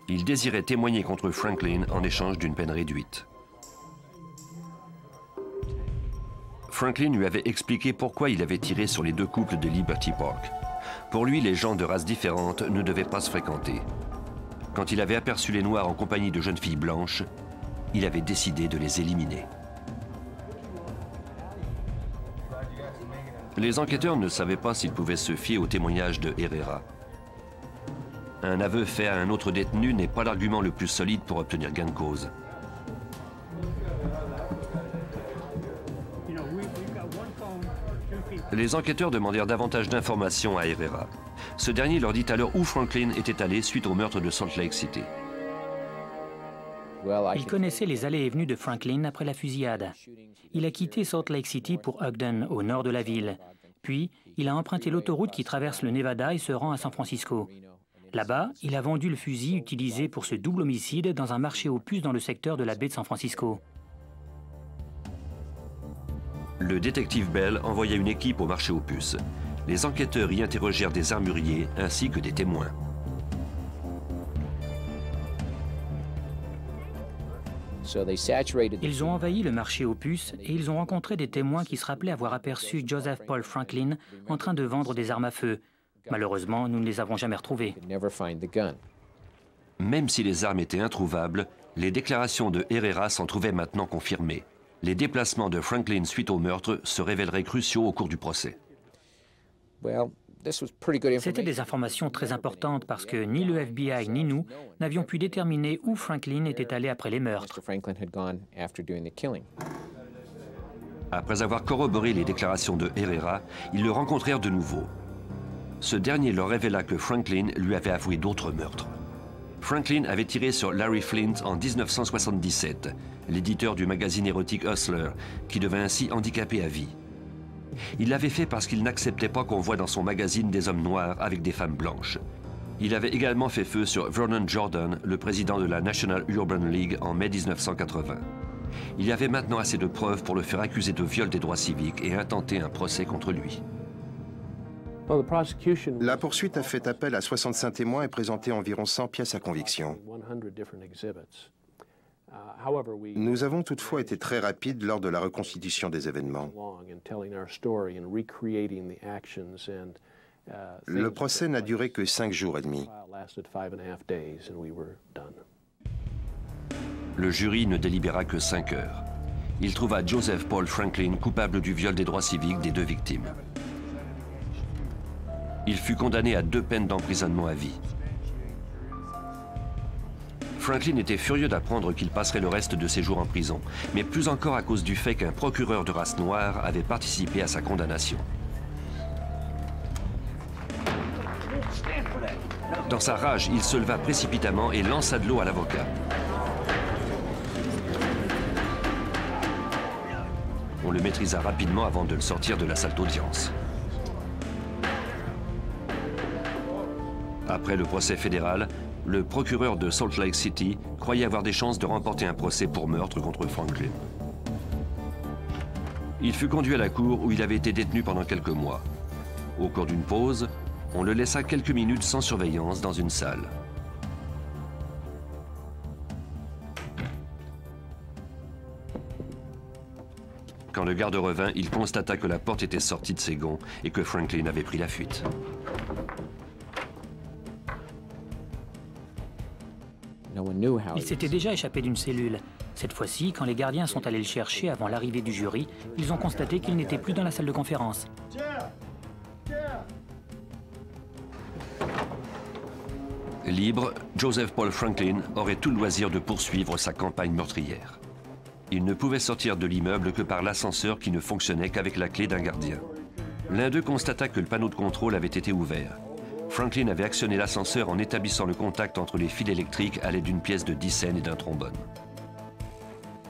Il désirait témoigner contre Franklin en échange d'une peine réduite. Franklin lui avait expliqué pourquoi il avait tiré sur les 2 couples de Liberty Park. Pour lui, les gens de races différentes ne devaient pas se fréquenter. Quand il avait aperçu les Noirs en compagnie de jeunes filles blanches, il avait décidé de les éliminer. Les enquêteurs ne savaient pas s'ils pouvaient se fier au témoignage de Herrera. Un aveu fait à un autre détenu n'est pas l'argument le plus solide pour obtenir gain de cause. Les enquêteurs demandèrent davantage d'informations à Herrera. Ce dernier leur dit alors où Franklin était allé suite au meurtre de Salt Lake City. Il connaissait les allées et venues de Franklin après la fusillade. Il a quitté Salt Lake City pour Ogden, au nord de la ville. Puis, il a emprunté l'autoroute qui traverse le Nevada et se rend à San Francisco. Là-bas, il a vendu le fusil utilisé pour ce double homicide dans un marché aux puces dans le secteur de la baie de San Francisco. Le détective Bell envoya une équipe au marché aux puces. Les enquêteurs y interrogèrent des armuriers ainsi que des témoins. Ils ont envahi le marché aux puces et ils ont rencontré des témoins qui se rappelaient avoir aperçu Joseph Paul Franklin en train de vendre des armes à feu. Malheureusement, nous ne les avons jamais retrouvées. Même si les armes étaient introuvables, les déclarations de Herrera s'en trouvaient maintenant confirmées. Les déplacements de Franklin suite au meurtre se révéleraient cruciaux au cours du procès. C'était des informations très importantes parce que ni le FBI ni nous n'avions pu déterminer où Franklin était allé après les meurtres. Après avoir corroboré les déclarations de Herrera, ils le rencontrèrent de nouveau. Ce dernier leur révéla que Franklin lui avait avoué d'autres meurtres. Franklin avait tiré sur Larry Flint en 1977, l'éditeur du magazine érotique Hustler, qui devint ainsi handicapé à vie. Il l'avait fait parce qu'il n'acceptait pas qu'on voie dans son magazine des hommes noirs avec des femmes blanches. Il avait également fait feu sur Vernon Jordan, le président de la National Urban League, en mai 1980. Il y avait maintenant assez de preuves pour le faire accuser de viol des droits civiques et intenter un procès contre lui. La poursuite a fait appel à 65 témoins et présenté environ 100 pièces à conviction. Nous avons toutefois été très rapides lors de la reconstitution des événements. Le procès n'a duré que 5 jours et demi. Le jury ne délibéra que 5 heures. Il trouva Joseph Paul Franklin coupable du viol des droits civiques des 2 victimes. Il fut condamné à 2 peines d'emprisonnement à vie. Franklin était furieux d'apprendre qu'il passerait le reste de ses jours en prison, mais plus encore à cause du fait qu'un procureur de race noire avait participé à sa condamnation. Dans sa rage, il se leva précipitamment et lança de l'eau à l'avocat. On le maîtrisa rapidement avant de le sortir de la salle d'audience. Après le procès fédéral, le procureur de Salt Lake City croyait avoir des chances de remporter un procès pour meurtre contre Franklin. Il fut conduit à la cour où il avait été détenu pendant quelques mois. Au cours d'une pause, on le laissa quelques minutes sans surveillance dans une salle. Quand le garde revint, il constata que la porte était sortie de ses gonds et que Franklin avait pris la fuite. Il s'était déjà échappé d'une cellule. Cette fois-ci, quand les gardiens sont allés le chercher avant l'arrivée du jury, ils ont constaté qu'il n'était plus dans la salle de conférence. Libre, Joseph Paul Franklin aurait tout le loisir de poursuivre sa campagne meurtrière. Il ne pouvait sortir de l'immeuble que par l'ascenseur qui ne fonctionnait qu'avec la clé d'un gardien. L'un d'eux constata que le panneau de contrôle avait été ouvert. Franklin avait actionné l'ascenseur en établissant le contact entre les fils électriques à l'aide d'une pièce de 10 cents et d'un trombone.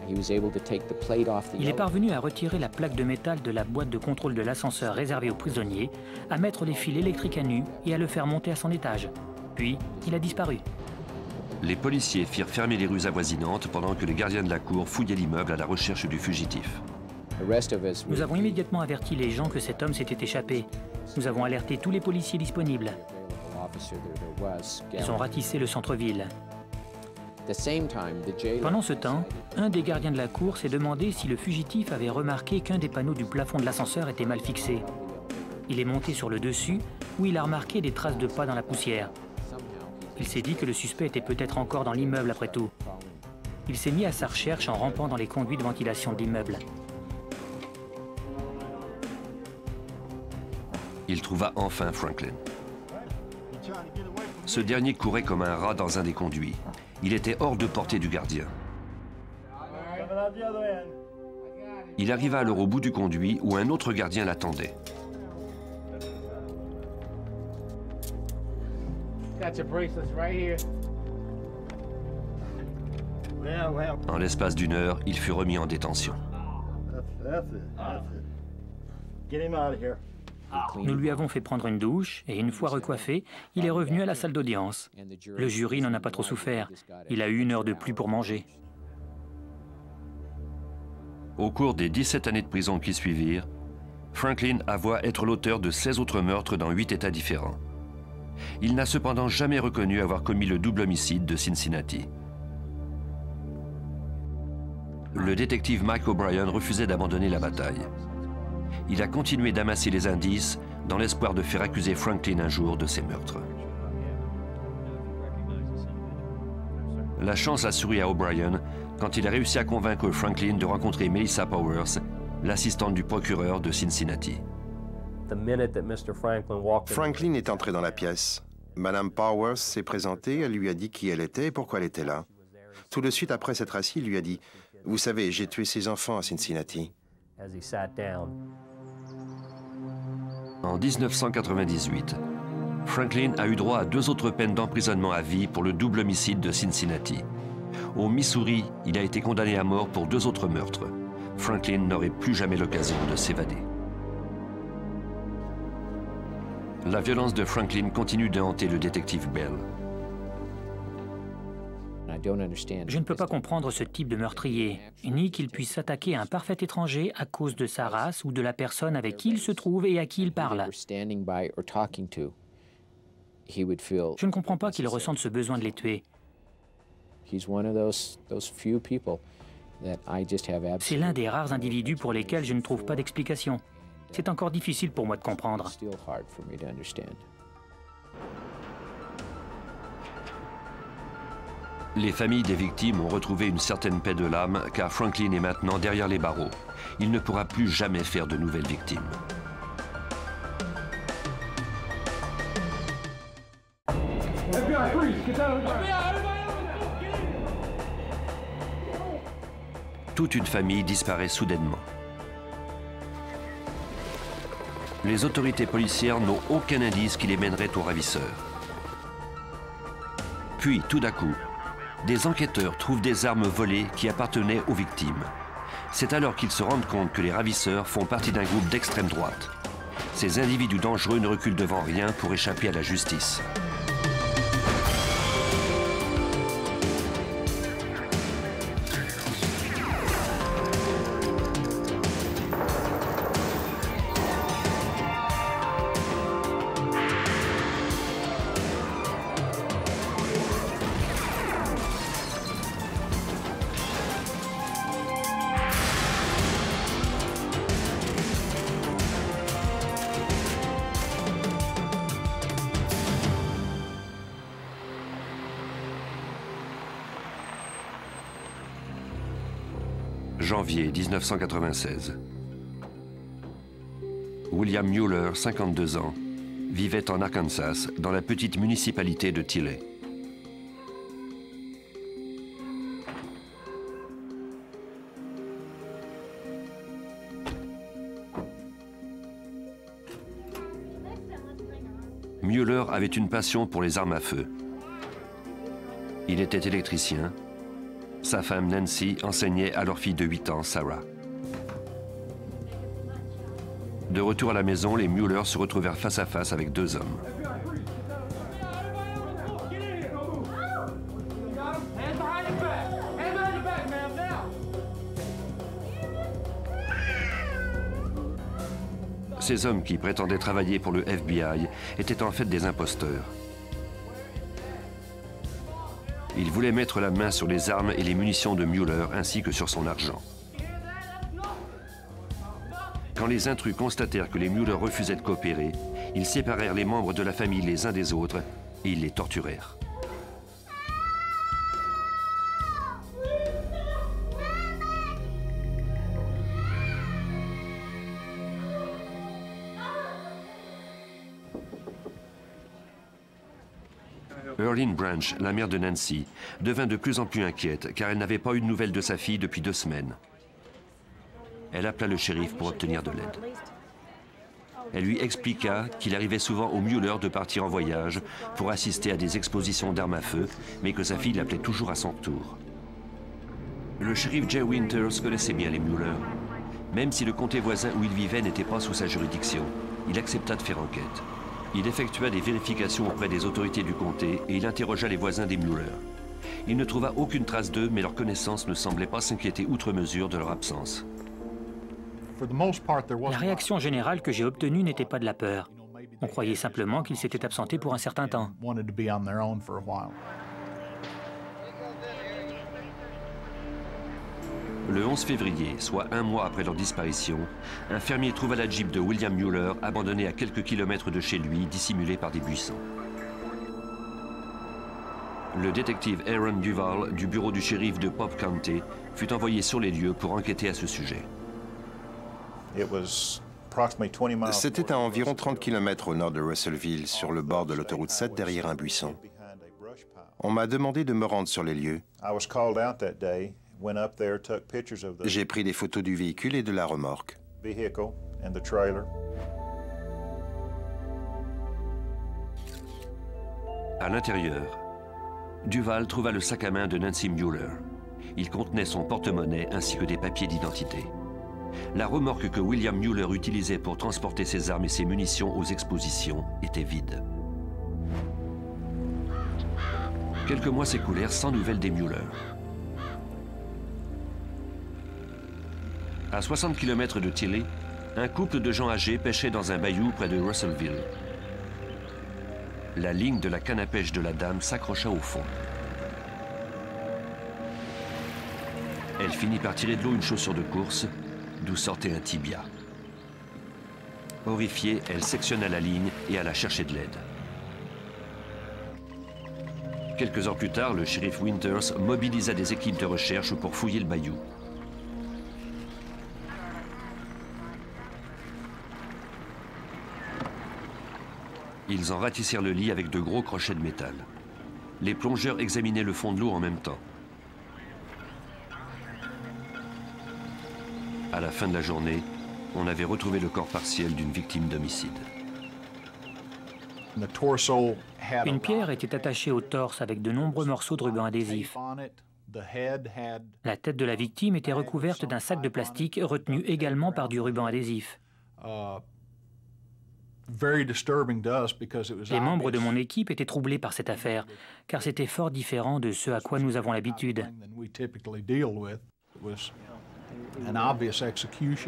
Il est parvenu à retirer la plaque de métal de la boîte de contrôle de l'ascenseur réservée aux prisonniers, à mettre les fils électriques à nu et à le faire monter à son étage. Puis, il a disparu. Les policiers firent fermer les rues avoisinantes pendant que les gardiens de la cour fouillaient l'immeuble à la recherche du fugitif. Nous avons immédiatement averti les gens que cet homme s'était échappé. Nous avons alerté tous les policiers disponibles. Ils ont ratissé le centre-ville. Pendant ce temps, un des gardiens de la cour s'est demandé si le fugitif avait remarqué qu'un des panneaux du plafond de l'ascenseur était mal fixé. Il est monté sur le dessus, où il a remarqué des traces de pas dans la poussière. Il s'est dit que le suspect était peut-être encore dans l'immeuble après tout. Il s'est mis à sa recherche en rampant dans les conduits de ventilation de l'immeuble. Il trouva enfin Franklin. Ce dernier courait comme un rat dans un des conduits. Il était hors de portée du gardien. Il arriva alors au bout du conduit où un autre gardien l'attendait. En l'espace d'une heure, il fut remis en détention. Nous lui avons fait prendre une douche et une fois recoiffé, il est revenu à la salle d'audience. Le jury n'en a pas trop souffert. Il a eu 1 heure de plus pour manger. Au cours des 17 années de prison qui suivirent, Franklin avoua être l'auteur de 16 autres meurtres dans 8 États différents. Il n'a cependant jamais reconnu avoir commis le double homicide de Cincinnati. Le détective Mike O'Brien refusait d'abandonner la bataille. Il a continué d'amasser les indices dans l'espoir de faire accuser Franklin un jour de ces meurtres. La chance a souri à O'Brien quand il a réussi à convaincre Franklin de rencontrer Melissa Powers, l'assistante du procureur de Cincinnati. Franklin est entré dans la pièce. Madame Powers s'est présentée, elle lui a dit qui elle était et pourquoi elle était là. Tout de suite après s'être assis, il lui a dit « Vous savez, j'ai tué 6 enfants à Cincinnati. » En 1998, Franklin a eu droit à 2 autres peines d'emprisonnement à vie pour le double homicide de Cincinnati. Au Missouri, il a été condamné à mort pour 2 autres meurtres. Franklin n'aurait plus jamais l'occasion de s'évader. La violence de Franklin continue de hanter le détective Bell. Je ne peux pas comprendre ce type de meurtrier, ni qu'il puisse s'attaquer à un parfait étranger à cause de sa race ou de la personne avec qui il se trouve et à qui il parle. Je ne comprends pas qu'il ressente ce besoin de les tuer. C'est l'un des rares individus pour lesquels je ne trouve pas d'explication. C'est encore difficile pour moi de comprendre. Les familles des victimes ont retrouvé une certaine paix de l'âme car Franklin est maintenant derrière les barreaux. Il ne pourra plus jamais faire de nouvelles victimes. Toute une famille disparaît soudainement. Les autorités policières n'ont aucun indice qui les mènerait aux ravisseurs. Puis, tout d'un coup, des enquêteurs trouvent des armes volées qui appartenaient aux victimes. C'est alors qu'ils se rendent compte que les ravisseurs font partie d'un groupe d'extrême droite. Ces individus dangereux ne reculent devant rien pour échapper à la justice. Janvier 1996. William Mueller, 52 ans, vivait en Arkansas, dans la petite municipalité de Tilley. Mueller avait une passion pour les armes à feu. Il était électricien. Sa femme Nancy enseignait à leur fille de 8 ans, Sarah. De retour à la maison, les Mueller se retrouvèrent face à face avec deux hommes. Ces hommes qui prétendaient travailler pour le FBI étaient en fait des imposteurs. Ils voulaient mettre la main sur les armes et les munitions de Mueller ainsi que sur son argent. Quand les intrus constatèrent que les Mueller refusaient de coopérer, ils séparèrent les membres de la famille les uns des autres et ils les torturèrent. Earlene Branch, la mère de Nancy, devint de plus en plus inquiète car elle n'avait pas eu de nouvelles de sa fille depuis 2 semaines. Elle appela le shérif pour obtenir de l'aide. Elle lui expliqua qu'il arrivait souvent aux Mueller de partir en voyage pour assister à des expositions d'armes à feu, mais que sa fille l'appelait toujours à son tour. Le shérif Jay Winters connaissait bien les Mueller. Même si le comté voisin où il vivait n'était pas sous sa juridiction, il accepta de faire enquête. Il effectua des vérifications auprès des autorités du comté et il interrogea les voisins des Mueller. Il ne trouva aucune trace d'eux, mais leur connaissance ne semblait pas s'inquiéter outre mesure de leur absence. La réaction générale que j'ai obtenue n'était pas de la peur. On croyait simplement qu'ils s'étaient absentés pour un certain temps. Le 11 février, soit 1 mois après leur disparition, un fermier trouva la Jeep de William Mueller abandonnée à quelques kilomètres de chez lui, dissimulée par des buissons. Le détective Aaron Duval du bureau du shérif de Pope County fut envoyé sur les lieux pour enquêter à ce sujet. C'était à environ 30 km au nord de Russellville, sur le bord de l'autoroute 7, derrière un buisson. On m'a demandé de me rendre sur les lieux. J'ai pris des photos du véhicule et de la remorque. À l'intérieur, Duval trouva le sac à main de Nancy Mueller. Il contenait son porte-monnaie ainsi que des papiers d'identité. La remorque que William Mueller utilisait pour transporter ses armes et ses munitions aux expositions était vide. Quelques mois s'écoulèrent sans nouvelles des Mueller. À 60 km de Tilly, un couple de gens âgés pêchait dans un bayou près de Russellville. La ligne de la canne à pêche de la dame s'accrocha au fond. Elle finit par tirer de l'eau une chaussure de course, d'où sortait un tibia. Horrifiée, elle sectionna la ligne et alla chercher de l'aide. Quelques heures plus tard, le shérif Winters mobilisa des équipes de recherche pour fouiller le bayou. Ils en ratissèrent le lit avec de gros crochets de métal. Les plongeurs examinaient le fond de l'eau en même temps. À la fin de la journée, on avait retrouvé le corps partiel d'une victime d'homicide. Une pierre était attachée au torse avec de nombreux morceaux de ruban adhésif. La tête de la victime était recouverte d'un sac de plastique retenu également par du ruban adhésif. Les membres de mon équipe étaient troublés par cette affaire, car c'était fort différent de ce à quoi nous avons l'habitude.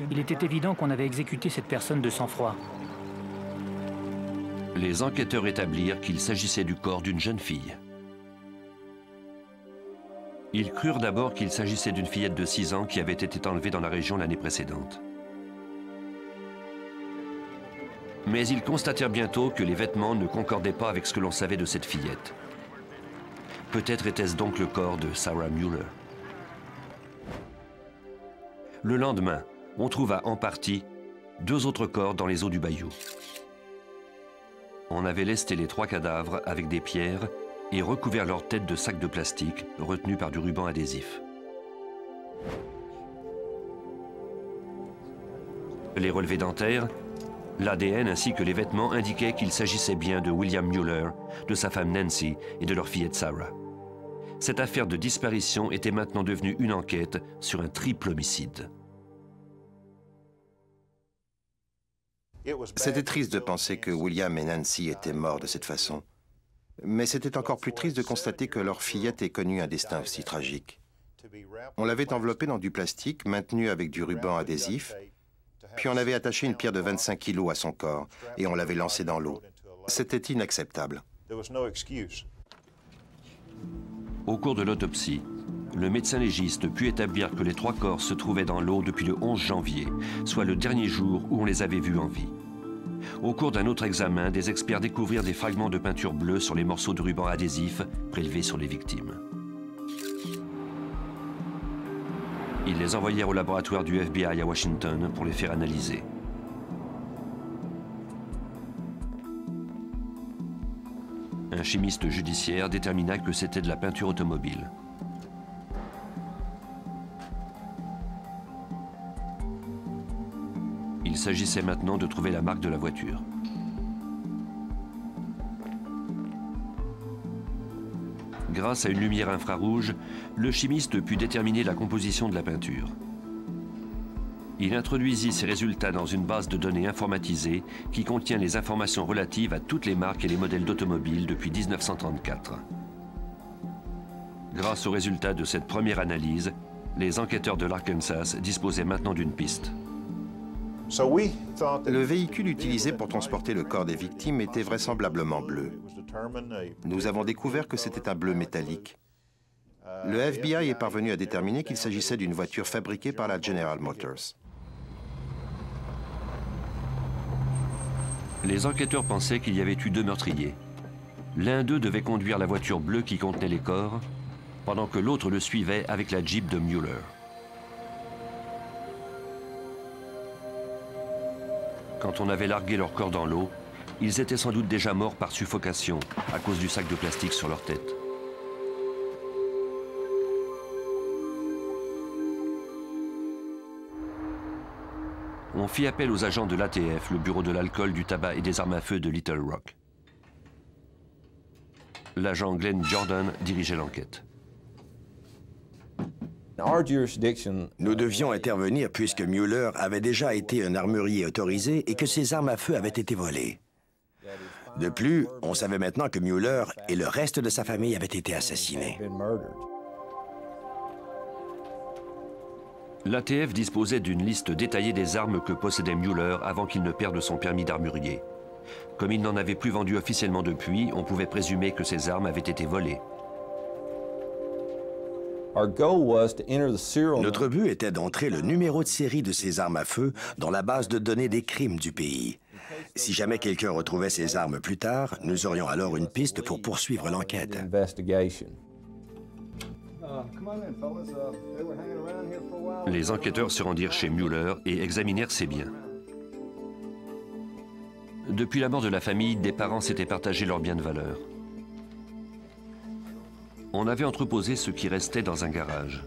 Il était évident qu'on avait exécuté cette personne de sang-froid. Les enquêteurs établirent qu'il s'agissait du corps d'une jeune fille. Ils crurent d'abord qu'il s'agissait d'une fillette de 6 ans qui avait été enlevée dans la région l'année précédente. Mais ils constatèrent bientôt que les vêtements ne concordaient pas avec ce que l'on savait de cette fillette. Peut-être était-ce donc le corps de Sarah Mueller. Le lendemain, on trouva en partie 2 autres corps dans les eaux du bayou. On avait lesté les 3 cadavres avec des pierres et recouvert leurs têtes de sacs de plastique retenus par du ruban adhésif. Les relevés dentaires, l'ADN ainsi que les vêtements indiquaient qu'il s'agissait bien de William Mueller, de sa femme Nancy et de leur fillette Sarah. Cette affaire de disparition était maintenant devenue une enquête sur un triple homicide. C'était triste de penser que William et Nancy étaient morts de cette façon. Mais c'était encore plus triste de constater que leur fillette ait connu un destin aussi tragique. On l'avait enveloppée dans du plastique, maintenu avec du ruban adhésif, puis on avait attaché une pierre de 25 kilos à son corps et on l'avait lancée dans l'eau. C'était inacceptable. Au cours de l'autopsie, le médecin légiste put établir que les 3 corps se trouvaient dans l'eau depuis le 11 janvier, soit le dernier jour où on les avait vus en vie. Au cours d'un autre examen, des experts découvrirent des fragments de peinture bleue sur les morceaux de ruban adhésif prélevés sur les victimes. Ils les envoyèrent au laboratoire du FBI à Washington pour les faire analyser. Un chimiste judiciaire détermina que c'était de la peinture automobile. Il s'agissait maintenant de trouver la marque de la voiture. Grâce à une lumière infrarouge, le chimiste put déterminer la composition de la peinture. Il introduisit ces résultats dans une base de données informatisée qui contient les informations relatives à toutes les marques et les modèles d'automobiles depuis 1934. Grâce aux résultats de cette première analyse, les enquêteurs de l'Arkansas disposaient maintenant d'une piste. Le véhicule utilisé pour transporter le corps des victimes était vraisemblablement bleu. Nous avons découvert que c'était un bleu métallique. Le FBI est parvenu à déterminer qu'il s'agissait d'une voiture fabriquée par la General Motors. Les enquêteurs pensaient qu'il y avait eu 2 meurtriers. L'un d'eux devait conduire la voiture bleue qui contenait les corps, pendant que l'autre le suivait avec la Jeep de Mueller. Quand on avait largué leur corps dans l'eau, ils étaient sans doute déjà morts par suffocation à cause du sac de plastique sur leur tête. On fit appel aux agents de l'ATF, le bureau de l'alcool, du tabac et des armes à feu de Little Rock. L'agent Glenn Jordan dirigeait l'enquête. Nous devions intervenir puisque Mueller avait déjà été un armurier autorisé et que ses armes à feu avaient été volées. De plus, on savait maintenant que Mueller et le reste de sa famille avaient été assassinés. L'ATF disposait d'une liste détaillée des armes que possédait Mueller avant qu'il ne perde son permis d'armurier. Comme il n'en avait plus vendu officiellement depuis, on pouvait présumer que ces armes avaient été volées. Notre but était d'entrer le numéro de série de ces armes à feu dans la base de données des crimes du pays. Si jamais quelqu'un retrouvait ces armes plus tard, nous aurions alors une piste pour poursuivre l'enquête. Les enquêteurs se rendirent chez Mueller et examinèrent ses biens. Depuis la mort de la famille, des parents s'étaient partagés leurs biens de valeur. On avait entreposé ce qui restait dans un garage.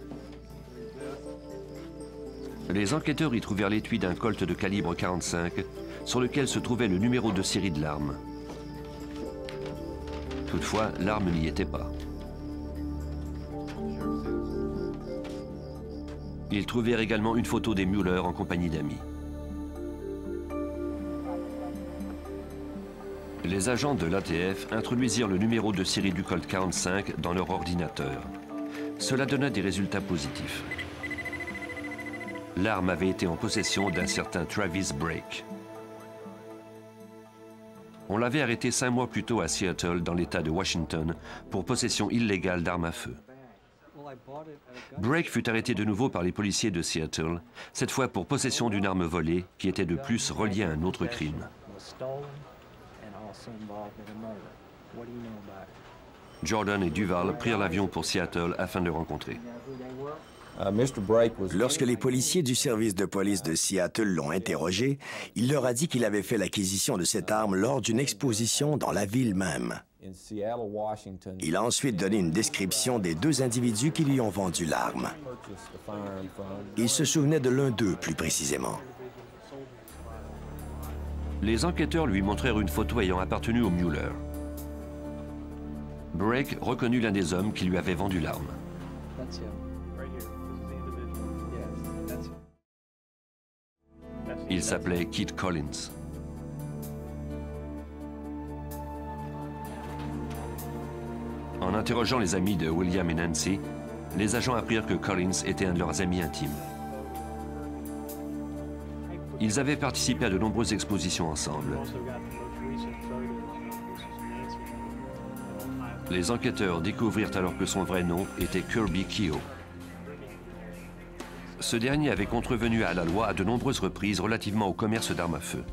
Les enquêteurs y trouvèrent l'étui d'un Colt de calibre 45 sur lequel se trouvait le numéro de série de l'arme. Toutefois, l'arme n'y était pas. Ils trouvèrent également une photo des Mueller en compagnie d'amis. Les agents de l'ATF introduisirent le numéro de série du Colt 45 dans leur ordinateur. Cela donna des résultats positifs. L'arme avait été en possession d'un certain Travis Brake. On l'avait arrêté 5 mois plus tôt à Seattle, dans l'État de Washington, pour possession illégale d'armes à feu. Brake fut arrêté de nouveau par les policiers de Seattle, cette fois pour possession d'une arme volée qui était de plus reliée à un autre crime. Jordan et Duval prirent l'avion pour Seattle afin de le rencontrer. Lorsque les policiers du service de police de Seattle l'ont interrogé, il leur a dit qu'il avait fait l'acquisition de cette arme lors d'une exposition dans la ville même. Il a ensuite donné une description des 2 individus qui lui ont vendu l'arme. Il se souvenait de l'un d'eux plus précisément. Les enquêteurs lui montrèrent une photo ayant appartenu au Mueller. Brake reconnut l'un des hommes qui lui avait vendu l'arme. Il s'appelait Keith Collins. En interrogeant les amis de William et Nancy, les agents apprirent que Collins était un de leurs amis intimes. Ils avaient participé à de nombreuses expositions ensemble. Les enquêteurs découvrirent alors que son vrai nom était Kirby Keogh. Ce dernier avait contrevenu à la loi à de nombreuses reprises relativement au commerce d'armes à feu.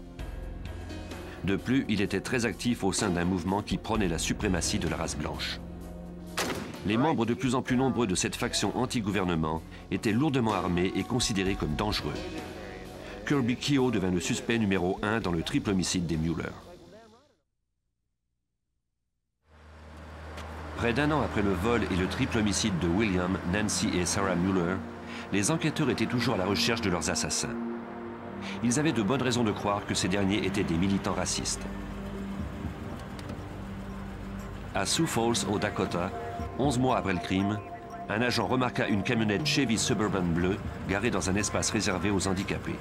De plus, il était très actif au sein d'un mouvement qui prônait la suprématie de la race blanche. Les membres de plus en plus nombreux de cette faction anti-gouvernement étaient lourdement armés et considérés comme dangereux. Kirby Keogh devint le suspect numéro 1 dans le triple homicide des Mueller. Près d'1 an après le vol et le triple homicide de William, Nancy et Sarah Mueller, les enquêteurs étaient toujours à la recherche de leurs assassins. Ils avaient de bonnes raisons de croire que ces derniers étaient des militants racistes. À Sioux Falls, au Dakota, 11 mois après le crime, un agent remarqua une camionnette Chevy Suburban bleue garée dans un espace réservé aux handicapés.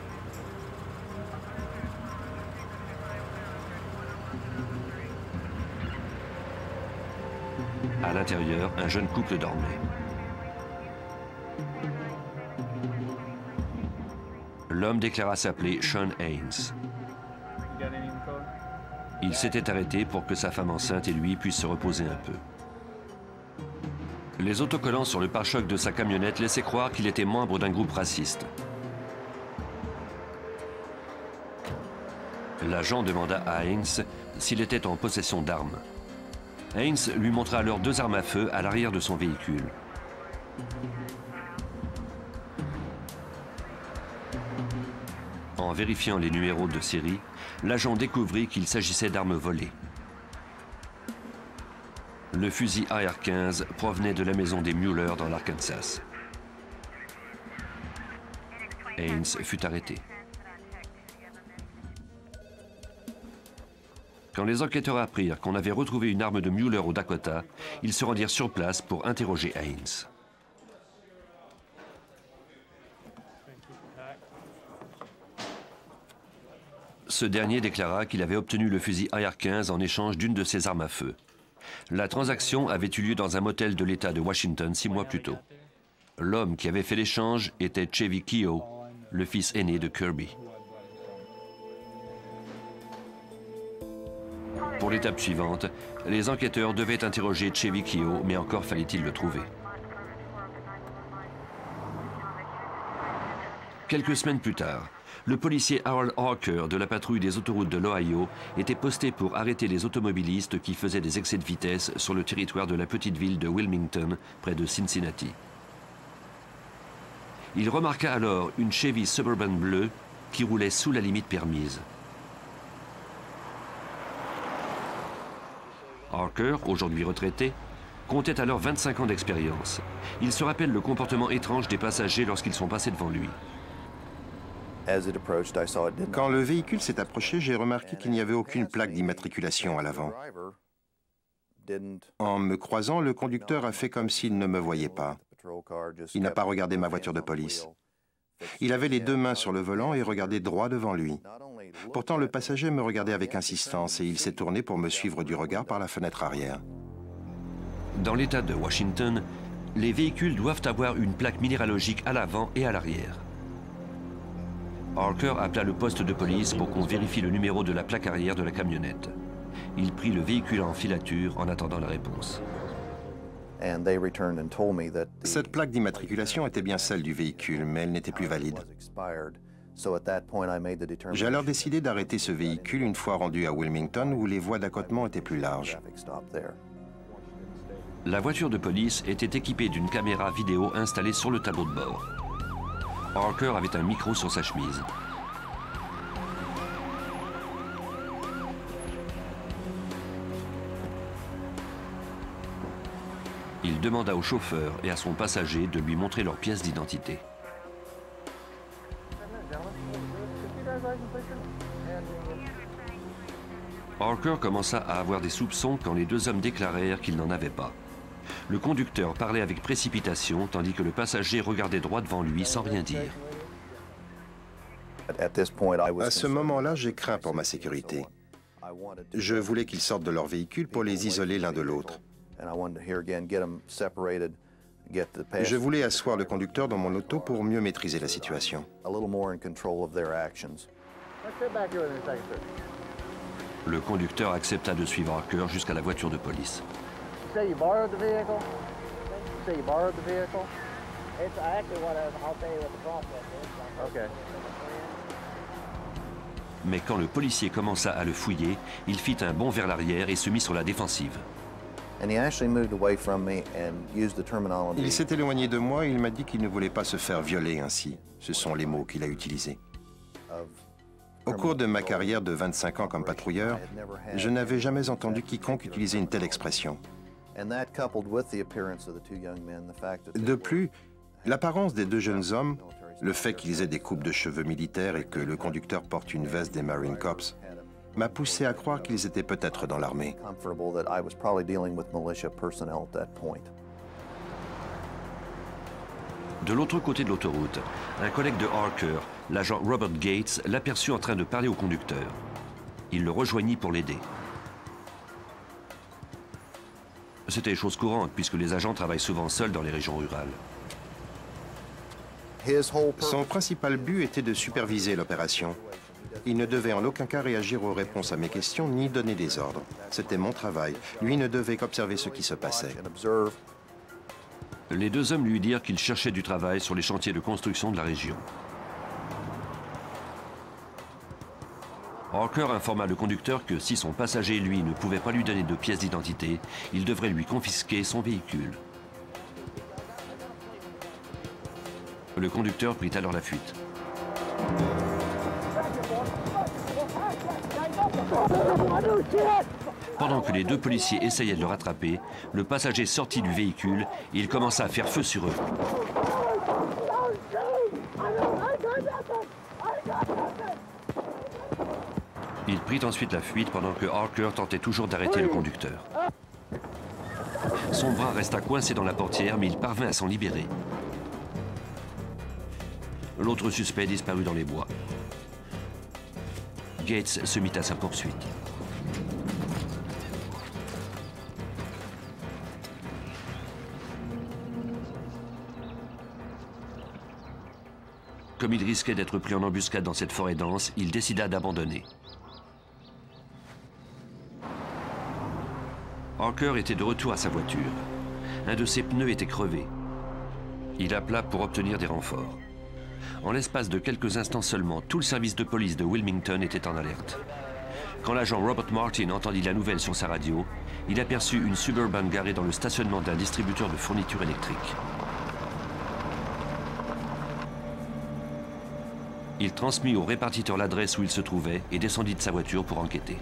À l'intérieur, un jeune couple dormait. L'homme déclara s'appeler Sean Haynes. Il s'était arrêté pour que sa femme enceinte et lui puissent se reposer un peu. Les autocollants sur le pare-choc de sa camionnette laissaient croire qu'il était membre d'un groupe raciste. L'agent demanda à Haynes s'il était en possession d'armes. Haynes lui montra alors 2 armes à feu à l'arrière de son véhicule. En vérifiant les numéros de série, l'agent découvrit qu'il s'agissait d'armes volées. Le fusil AR-15 provenait de la maison des Mueller dans l'Arkansas. Haynes fut arrêté. Quand les enquêteurs apprirent qu'on avait retrouvé une arme de Mueller au Dakota, ils se rendirent sur place pour interroger Haynes. Ce dernier déclara qu'il avait obtenu le fusil AR-15 en échange d'une de ses armes à feu. La transaction avait eu lieu dans un motel de l'État de Washington 6 mois plus tôt. L'homme qui avait fait l'échange était Chevy Keogh, le fils aîné de Kirby. Pour l'étape suivante, les enquêteurs devaient interroger Chevy Keogh, mais encore fallait-il le trouver. Quelques semaines plus tard, le policier Harold Harker de la patrouille des autoroutes de l'Ohio était posté pour arrêter les automobilistes qui faisaient des excès de vitesse sur le territoire de la petite ville de Wilmington, près de Cincinnati. Il remarqua alors une Chevy Suburban bleue qui roulait sous la limite permise. Harker, aujourd'hui retraité, comptait alors 25 ans d'expérience. Il se rappelle le comportement étrange des passagers lorsqu'ils sont passés devant lui. Quand le véhicule s'est approché, j'ai remarqué qu'il n'y avait aucune plaque d'immatriculation à l'avant. En me croisant, le conducteur a fait comme s'il ne me voyait pas. Il n'a pas regardé ma voiture de police. Il avait les deux mains sur le volant et regardait droit devant lui. Pourtant, le passager me regardait avec insistance et il s'est tourné pour me suivre du regard par la fenêtre arrière. Dans l'État de Washington, les véhicules doivent avoir une plaque minéralogique à l'avant et à l'arrière. Harker appela le poste de police pour qu'on vérifie le numéro de la plaque arrière de la camionnette. Il prit le véhicule en filature en attendant la réponse. Cette plaque d'immatriculation était bien celle du véhicule, mais elle n'était plus valide. J'ai alors décidé d'arrêter ce véhicule une fois rendu à Wilmington, où les voies d'accotement étaient plus larges. La voiture de police était équipée d'une caméra vidéo installée sur le tableau de bord. Harker avait un micro sur sa chemise. Il demanda au chauffeur et à son passager de lui montrer leurs pièces d'identité. Harker commença à avoir des soupçons quand les deux hommes déclarèrent qu'ils n'en avaient pas. Le conducteur parlait avec précipitation, tandis que le passager regardait droit devant lui sans rien dire. À ce moment-là, j'ai craint pour ma sécurité. Je voulais qu'ils sortent de leur véhicule pour les isoler l'un de l'autre. Je voulais asseoir le conducteur dans mon auto pour mieux maîtriser la situation. Le conducteur accepta de suivre Harker jusqu'à la voiture de police. Mais quand le policier commença à le fouiller, il fit un bond vers l'arrière et se mit sur la défensive. Il s'est éloigné de moi et il m'a dit qu'il ne voulait pas se faire violer ainsi. Ce sont les mots qu'il a utilisés. Au cours de ma carrière de 25 ans comme patrouilleur, je n'avais jamais entendu quiconque utiliser une telle expression. De plus, l'apparence des deux jeunes hommes, le fait qu'ils aient des coupes de cheveux militaires et que le conducteur porte une veste des Marine Corps, m'a poussé à croire qu'ils étaient peut-être dans l'armée. De l'autre côté de l'autoroute, un collègue de Harker, l'agent Robert Gates, l'aperçut en train de parler au conducteur. Il le rejoignit pour l'aider. C'était chose courante puisque les agents travaillent souvent seuls dans les régions rurales. Son principal but était de superviser l'opération. Il ne devait en aucun cas réagir aux réponses à mes questions ni donner des ordres. C'était mon travail. Lui ne devait qu'observer ce qui se passait. Les deux hommes lui dirent qu'ils cherchaient du travail sur les chantiers de construction de la région. Harker informa le conducteur que si son passager, lui, ne pouvait pas lui donner de pièces d'identité, il devrait lui confisquer son véhicule. Le conducteur prit alors la fuite. Pendant que les deux policiers essayaient de le rattraper, le passager sortit du véhicule et il commença à faire feu sur eux. Il prit ensuite la fuite pendant que Harker tentait toujours d'arrêter le conducteur. Son bras resta coincé dans la portière, mais il parvint à s'en libérer. L'autre suspect disparut dans les bois. Gates se mit à sa poursuite. Comme il risquait d'être pris en embuscade dans cette forêt dense, il décida d'abandonner. Harker était de retour à sa voiture. Un de ses pneus était crevé. Il appela pour obtenir des renforts. En l'espace de quelques instants seulement, tout le service de police de Wilmington était en alerte. Quand l'agent Robert Martin entendit la nouvelle sur sa radio, il aperçut une Suburban garée dans le stationnement d'un distributeur de fournitures électriques. Il transmit au répartiteur l'adresse où il se trouvait et descendit de sa voiture pour enquêter.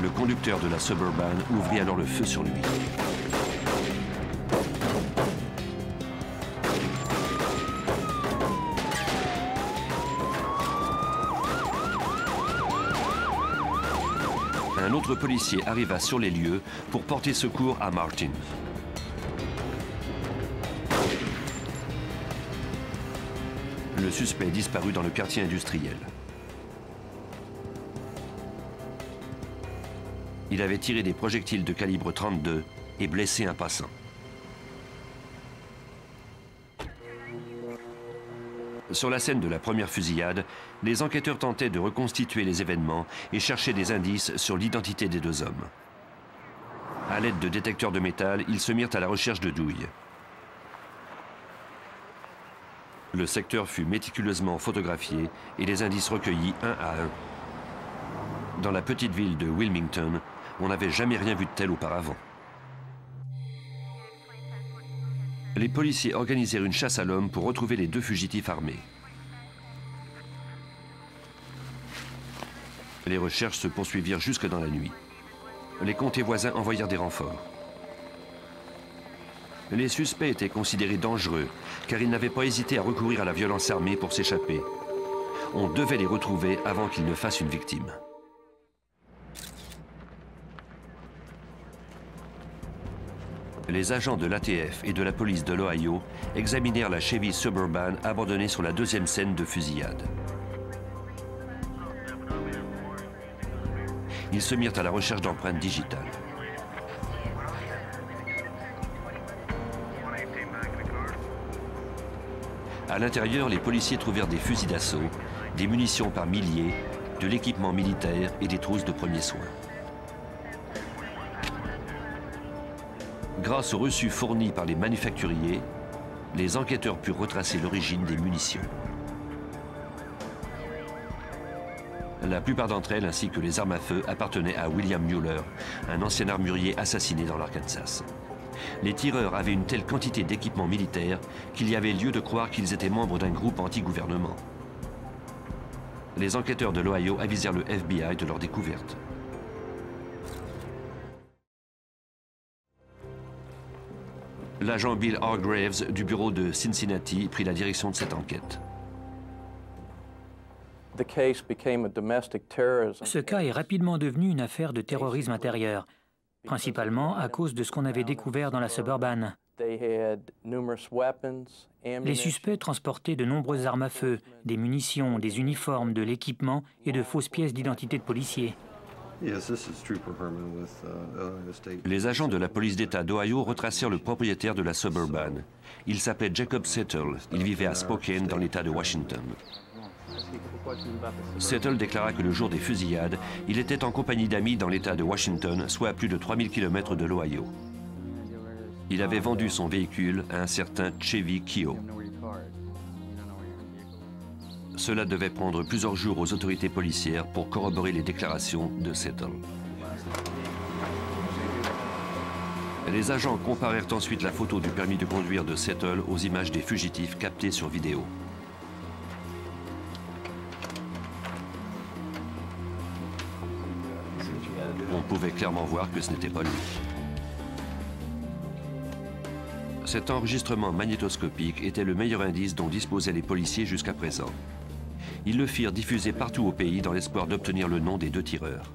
Le conducteur de la Suburban ouvrit alors le feu sur lui. Un autre policier arriva sur les lieux pour porter secours à Martin. Le suspect disparut dans le quartier industriel. Il avait tiré des projectiles de calibre 32 et blessé un passant. Sur la scène de la première fusillade, les enquêteurs tentaient de reconstituer les événements et cherchaient des indices sur l'identité des deux hommes. À l'aide de détecteurs de métal, ils se mirent à la recherche de douilles. Le secteur fut méticuleusement photographié et les indices recueillis un à un. Dans la petite ville de Wilmington, on n'avait jamais rien vu de tel auparavant. Les policiers organisèrent une chasse à l'homme pour retrouver les deux fugitifs armés. Les recherches se poursuivirent jusque dans la nuit. Les comtés voisins envoyèrent des renforts. Les suspects étaient considérés dangereux, car ils n'avaient pas hésité à recourir à la violence armée pour s'échapper. On devait les retrouver avant qu'ils ne fassent une victime. Les agents de l'ATF et de la police de l'Ohio examinèrent la Chevy Suburban abandonnée sur la deuxième scène de fusillade. Ils se mirent à la recherche d'empreintes digitales. À l'intérieur, les policiers trouvèrent des fusils d'assaut, des munitions par milliers, de l'équipement militaire et des trousses de premiers soins. Grâce aux reçus fournis par les manufacturiers, les enquêteurs purent retracer l'origine des munitions. La plupart d'entre elles, ainsi que les armes à feu, appartenaient à William Mueller, un ancien armurier assassiné dans l'Arkansas. Les tireurs avaient une telle quantité d'équipements militaires qu'il y avait lieu de croire qu'ils étaient membres d'un groupe anti-gouvernement. Les enquêteurs de l'Ohio avisèrent le FBI de leur découverte. L'agent Bill Hargraves du bureau de Cincinnati prit la direction de cette enquête. Ce cas est rapidement devenu une affaire de terrorisme intérieur, principalement à cause de ce qu'on avait découvert dans la Suburban. Les suspects transportaient de nombreuses armes à feu, des munitions, des uniformes, de l'équipement et de fausses pièces d'identité de policiers. Les agents de la police d'État d'Ohio retracèrent le propriétaire de la Suburban. Il s'appelait Jacob Settle. Il vivait à Spokane, dans l'État de Washington. Settle déclara que le jour des fusillades, il était en compagnie d'amis dans l'État de Washington, soit à plus de 3000 km de l'Ohio. Il avait vendu son véhicule à un certain Chevy Keogh. Cela devait prendre plusieurs jours aux autorités policières pour corroborer les déclarations de Settle. Les agents comparèrent ensuite la photo du permis de conduire de Settle aux images des fugitifs captées sur vidéo. On pouvait clairement voir que ce n'était pas lui. Cet enregistrement magnétoscopique était le meilleur indice dont disposaient les policiers jusqu'à présent. Ils le firent diffuser partout au pays dans l'espoir d'obtenir le nom des deux tireurs.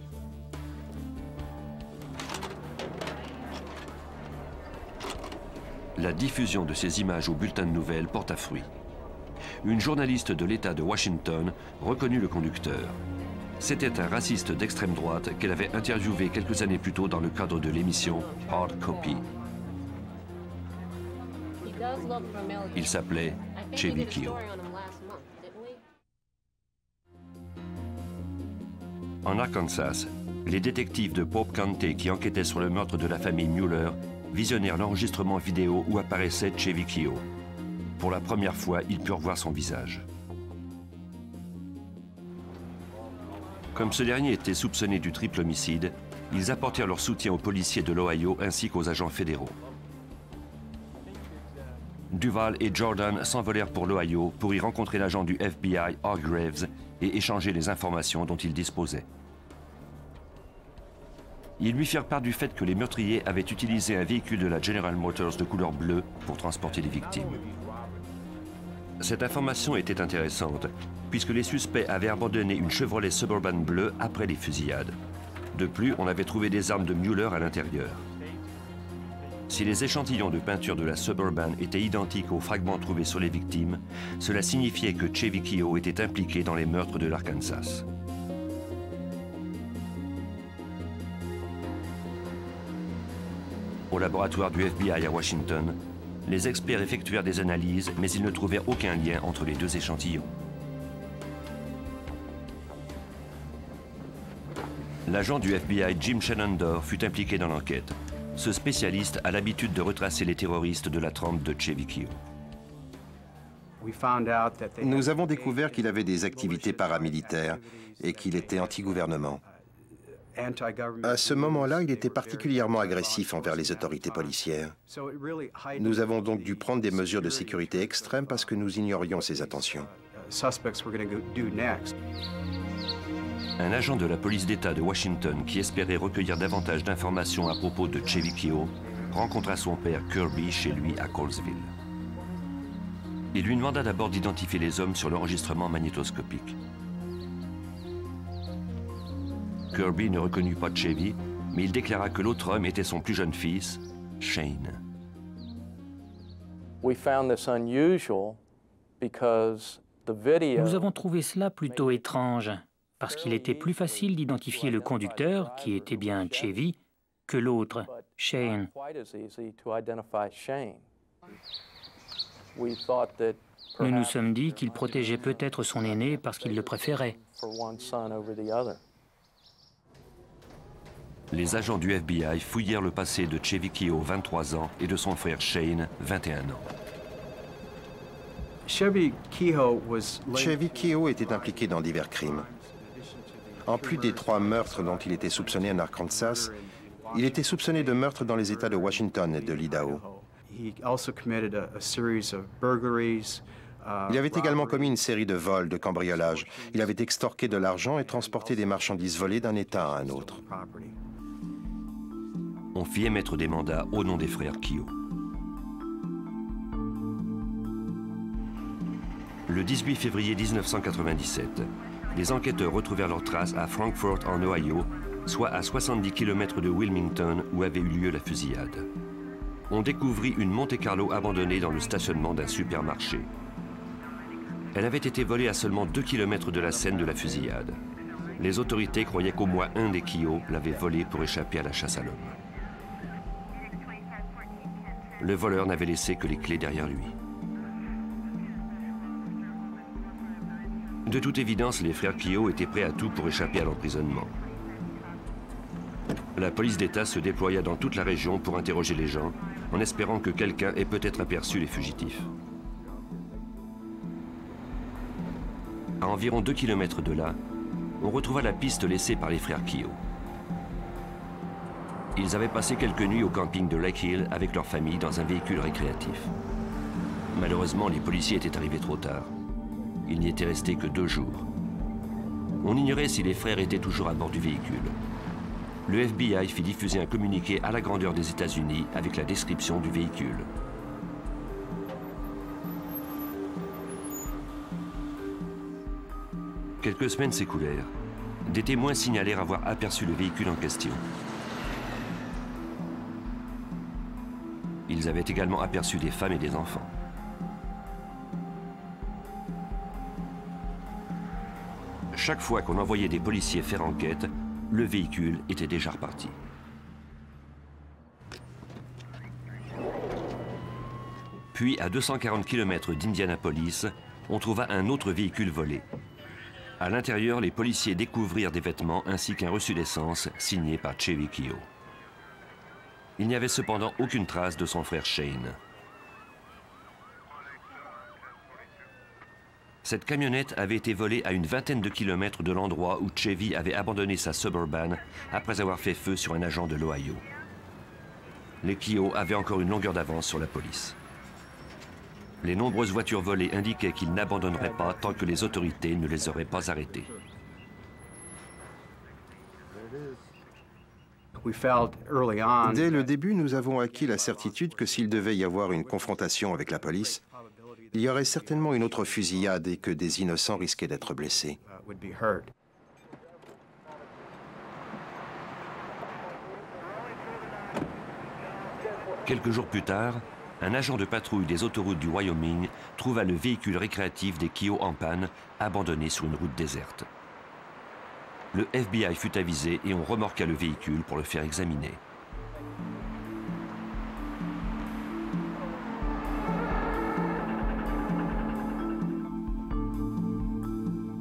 La diffusion de ces images au bulletin de nouvelles porta fruit. Une journaliste de l'État de Washington reconnut le conducteur. C'était un raciste d'extrême droite qu'elle avait interviewé quelques années plus tôt dans le cadre de l'émission Hard Copy. Il s'appelait Chevy Keough. En Arkansas, les détectives de Pope County qui enquêtaient sur le meurtre de la famille Mueller visionnèrent l'enregistrement vidéo où apparaissait Chevy Keough. Pour la première fois, ils purent voir son visage. Comme ce dernier était soupçonné du triple homicide, ils apportèrent leur soutien aux policiers de l'Ohio ainsi qu'aux agents fédéraux. Duval et Jordan s'envolèrent pour l'Ohio pour y rencontrer l'agent du FBI, Hargraves, et échanger les informations dont ils disposaient. Ils lui firent part du fait que les meurtriers avaient utilisé un véhicule de la General Motors de couleur bleue pour transporter les victimes. Cette information était intéressante, puisque les suspects avaient abandonné une Chevrolet Suburban bleue après les fusillades. De plus, on avait trouvé des armes de Mueller à l'intérieur. Si les échantillons de peinture de la Suburban étaient identiques aux fragments trouvés sur les victimes, cela signifiait que Chevy Keough était impliqué dans les meurtres de l'Arkansas. Au laboratoire du FBI à Washington, les experts effectuèrent des analyses, mais ils ne trouvèrent aucun lien entre les deux échantillons. L'agent du FBI Jim Shenandoah fut impliqué dans l'enquête. Ce spécialiste a l'habitude de retracer les terroristes de la trempe de Chevy Keough. Nous avons découvert qu'il avait des activités paramilitaires et qu'il était anti-gouvernement. À ce moment-là, il était particulièrement agressif envers les autorités policières. Nous avons donc dû prendre des mesures de sécurité extrêmes parce que nous ignorions ses intentions. Un agent de la police d'État de Washington qui espérait recueillir davantage d'informations à propos de Chevy Keough rencontra son père Kirby chez lui à Colesville. Il lui demanda d'abord d'identifier les hommes sur l'enregistrement magnétoscopique. Kirby ne reconnut pas Chevy, mais il déclara que l'autre homme était son plus jeune fils, Shane. Nous avons trouvé cela plutôt étrange, parce qu'il était plus facile d'identifier le conducteur, qui était bien Chevy, que l'autre, Shane. Nous nous sommes dit qu'il protégeait peut-être son aîné parce qu'il le préférait. Les agents du FBI fouillèrent le passé de Chevy Keough, 23 ans, et de son frère Shane, 21 ans. Chevy Keough était impliqué dans divers crimes. En plus des 3 meurtres dont il était soupçonné en Arkansas, il était soupçonné de meurtres dans les États de Washington et de l'Idaho. Il avait également commis une série de vols, de cambriolages. Il avait extorqué de l'argent et transporté des marchandises volées d'un État à un autre. On fit émettre des mandats au nom des frères Keough. Le 18 février 1997, les enquêteurs retrouvèrent leurs traces à Frankfort en Ohio, soit à 70 km de Wilmington où avait eu lieu la fusillade. On découvrit une Monte-Carlo abandonnée dans le stationnement d'un supermarché. Elle avait été volée à seulement 2 km de la scène de la fusillade. Les autorités croyaient qu'au moins un des Keough l'avait volée pour échapper à la chasse à l'homme. Le voleur n'avait laissé que les clés derrière lui. De toute évidence, les frères Keough étaient prêts à tout pour échapper à l'emprisonnement. La police d'État se déploya dans toute la région pour interroger les gens, en espérant que quelqu'un ait peut-être aperçu les fugitifs. À environ 2 km de là, on retrouva la piste laissée par les frères Keough. Ils avaient passé quelques nuits au camping de Lake Hill avec leur famille dans un véhicule récréatif. Malheureusement, les policiers étaient arrivés trop tard. Ils n'y étaient restés que 2 jours. On ignorait si les frères étaient toujours à bord du véhicule. Le FBI fit diffuser un communiqué à la grandeur des États-Unis avec la description du véhicule. Quelques semaines s'écoulèrent. Des témoins signalèrent avoir aperçu le véhicule en question. Ils avaient également aperçu des femmes et des enfants. Chaque fois qu'on envoyait des policiers faire enquête, le véhicule était déjà reparti. Puis, à 240 km d'Indianapolis, on trouva un autre véhicule volé. À l'intérieur, les policiers découvrirent des vêtements ainsi qu'un reçu d'essence signé par Chevy Keough. Il n'y avait cependant aucune trace de son frère Shane. Cette camionnette avait été volée à une vingtaine de kilomètres de l'endroit où Chevy avait abandonné sa Suburban après avoir fait feu sur un agent de l'Ohio. Les Keough avaient encore une longueur d'avance sur la police. Les nombreuses voitures volées indiquaient qu'ils n'abandonneraient pas tant que les autorités ne les auraient pas arrêtés. Dès le début, nous avons acquis la certitude que s'il devait y avoir une confrontation avec la police, il y aurait certainement une autre fusillade et que des innocents risquaient d'être blessés. Quelques jours plus tard, un agent de patrouille des autoroutes du Wyoming trouva le véhicule récréatif des Keough en panne, abandonné sur une route déserte. Le FBI fut avisé et on remorqua le véhicule pour le faire examiner.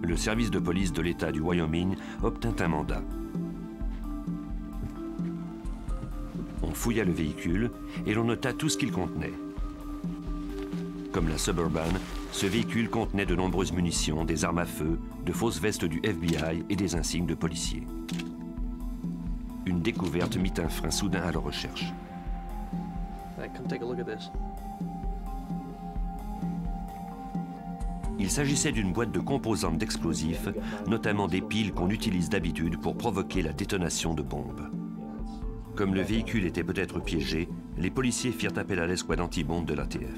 Le service de police de l'État du Wyoming obtint un mandat. On fouilla le véhicule et l'on nota tout ce qu'il contenait. Comme la Suburban, ce véhicule contenait de nombreuses munitions, des armes à feu, de fausses vestes du FBI et des insignes de policiers. Une découverte mit un frein soudain à leurs recherches. Il s'agissait d'une boîte de composantes d'explosifs, notamment des piles qu'on utilise d'habitude pour provoquer la détonation de bombes. Comme le véhicule était peut-être piégé, les policiers firent appel à l'escouade anti-bombe de l'ATF.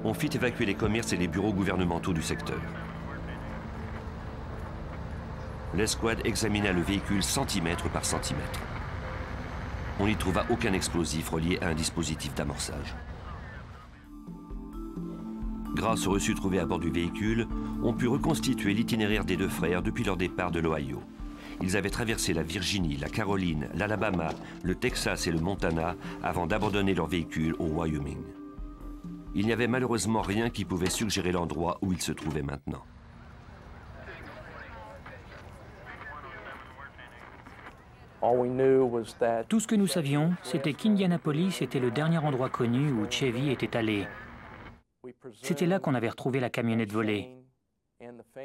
On fit évacuer les commerces et les bureaux gouvernementaux du secteur. L'escouade examina le véhicule centimètre par centimètre. On n'y trouva aucun explosif relié à un dispositif d'amorçage. Grâce au reçu trouvé à bord du véhicule, on put reconstituer l'itinéraire des deux frères depuis leur départ de l'Ohio. Ils avaient traversé la Virginie, la Caroline, l'Alabama, le Texas et le Montana avant d'abandonner leur véhicule au Wyoming. Il n'y avait malheureusement rien qui pouvait suggérer l'endroit où ils se trouvaient maintenant. Tout ce que nous savions, c'était qu'Indianapolis était le dernier endroit connu où Chevy était allé. C'était là qu'on avait retrouvé la camionnette volée.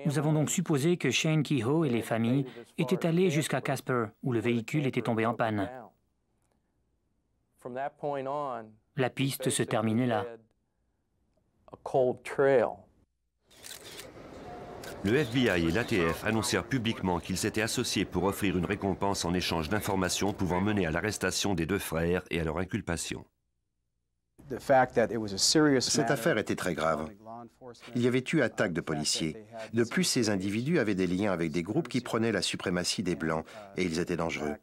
Nous avons donc supposé que Shane Keough et les familles étaient allés jusqu'à Casper, où le véhicule était tombé en panne. La piste se terminait là. Le FBI et l'ATF annoncèrent publiquement qu'ils s'étaient associés pour offrir une récompense en échange d'informations pouvant mener à l'arrestation des deux frères et à leur inculpation. Cette affaire était très grave. Il y avait eu attaque de policiers. De plus, ces individus avaient des liens avec des groupes qui prenaient la suprématie des Blancs, et ils étaient dangereux.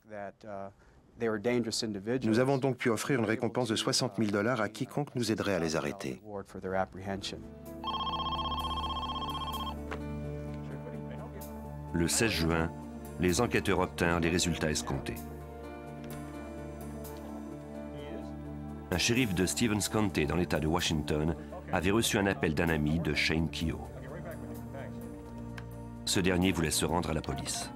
Nous avons donc pu offrir une récompense de 60 000 $ à quiconque nous aiderait à les arrêter. Le 16 juin, les enquêteurs obtinrent les résultats escomptés. Un shérif de Stevens County dans l'État de Washington avait reçu un appel d'un ami de Shane Keough. Ce dernier voulait se rendre à la police.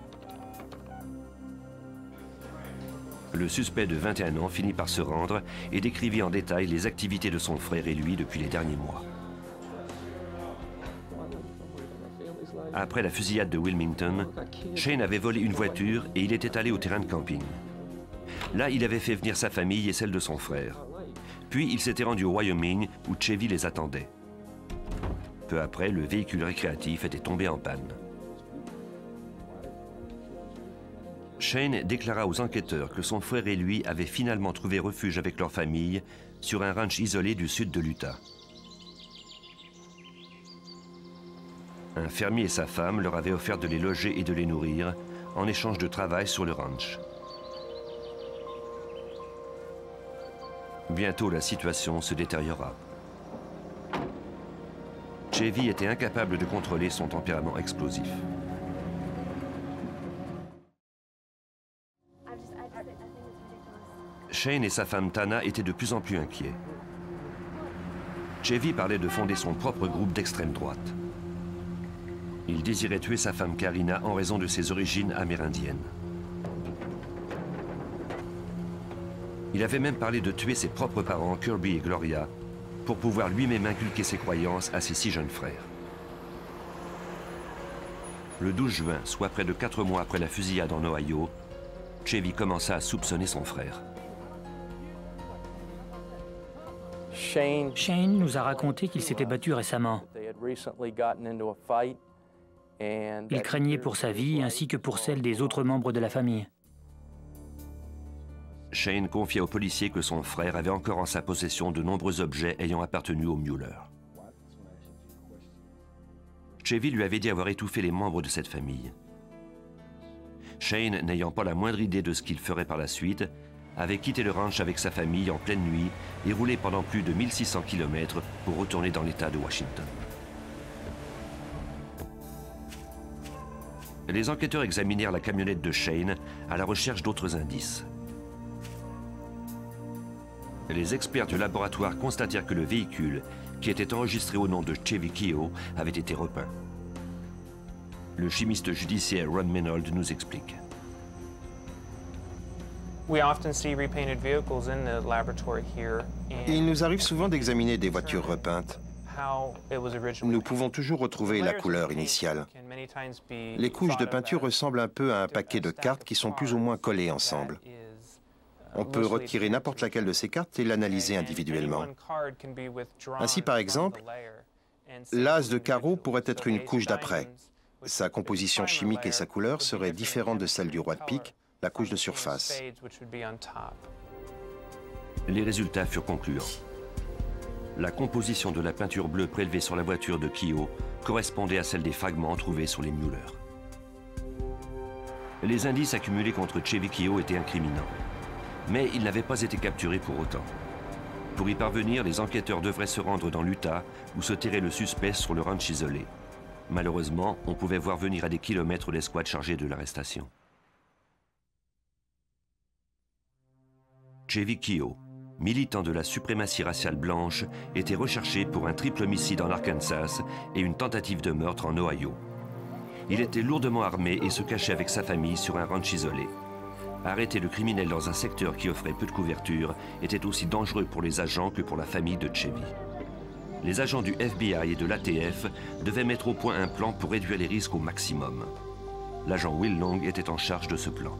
Le suspect de 21 ans finit par se rendre et décrivit en détail les activités de son frère et lui depuis les derniers mois. Après la fusillade de Wilmington, Shane avait volé une voiture et il était allé au terrain de camping. Là, il avait fait venir sa famille et celle de son frère. Puis il s'était rendu au Wyoming où Chevy les attendait. Peu après, le véhicule récréatif était tombé en panne. Shane déclara aux enquêteurs que son frère et lui avaient finalement trouvé refuge avec leur famille sur un ranch isolé du sud de l'Utah. Un fermier et sa femme leur avaient offert de les loger et de les nourrir en échange de travail sur le ranch. Bientôt, la situation se détériora. Chevy était incapable de contrôler son tempérament explosif. Shane et sa femme Tana étaient de plus en plus inquiets. Chevy parlait de fonder son propre groupe d'extrême droite. Il désirait tuer sa femme Karina en raison de ses origines amérindiennes. Il avait même parlé de tuer ses propres parents, Kirby et Gloria, pour pouvoir lui-même inculquer ses croyances à ses 6 jeunes frères. Le 12 juin, soit près de 4 mois après la fusillade en Ohio, Chevy commença à soupçonner son frère. Shane nous a raconté qu'il s'était battu récemment. Il craignait pour sa vie ainsi que pour celle des autres membres de la famille. Shane confia aux policiers que son frère avait encore en sa possession de nombreux objets ayant appartenu au Mueller. Chevy lui avait dit avoir étouffé les membres de cette famille. Shane, n'ayant pas la moindre idée de ce qu'il ferait par la suite, avait quitté le ranch avec sa famille en pleine nuit et roulé pendant plus de 1600 km pour retourner dans l'État de Washington. Les enquêteurs examinèrent la camionnette de Shane à la recherche d'autres indices. Les experts du laboratoire constatèrent que le véhicule, qui était enregistré au nom de Chevy Keogh, avait été repeint. Le chimiste judiciaire Ron Menold nous explique. Il nous arrive souvent d'examiner des voitures repeintes. Nous pouvons toujours retrouver la couleur initiale. Les couches de peinture ressemblent un peu à un paquet de cartes qui sont plus ou moins collées ensemble. On peut retirer n'importe laquelle de ces cartes et l'analyser individuellement. Ainsi, par exemple, l'as de carreau pourrait être une couche d'après. Sa composition chimique et sa couleur seraient différentes de celle du roi de pique, la couche de surface. Les résultats furent concluants. La composition de la peinture bleue prélevée sur la voiture de Keogh correspondait à celle des fragments trouvés sur les Mueller. Les indices accumulés contre Chevy Keogh étaient incriminants. Mais il n'avait pas été capturé pour autant. Pour y parvenir, les enquêteurs devraient se rendre dans l'Utah où se terrait le suspect sur le ranch isolé. Malheureusement, on pouvait voir venir à des kilomètres l'escouade chargée de l'arrestation. Chevy Keogh, militant de la suprématie raciale blanche, était recherché pour un triple homicide en Arkansas et une tentative de meurtre en Ohio. Il était lourdement armé et se cachait avec sa famille sur un ranch isolé. Arrêter le criminel dans un secteur qui offrait peu de couverture était aussi dangereux pour les agents que pour la famille de Chevy. Les agents du FBI et de l'ATF devaient mettre au point un plan pour réduire les risques au maximum. L'agent Will Long était en charge de ce plan.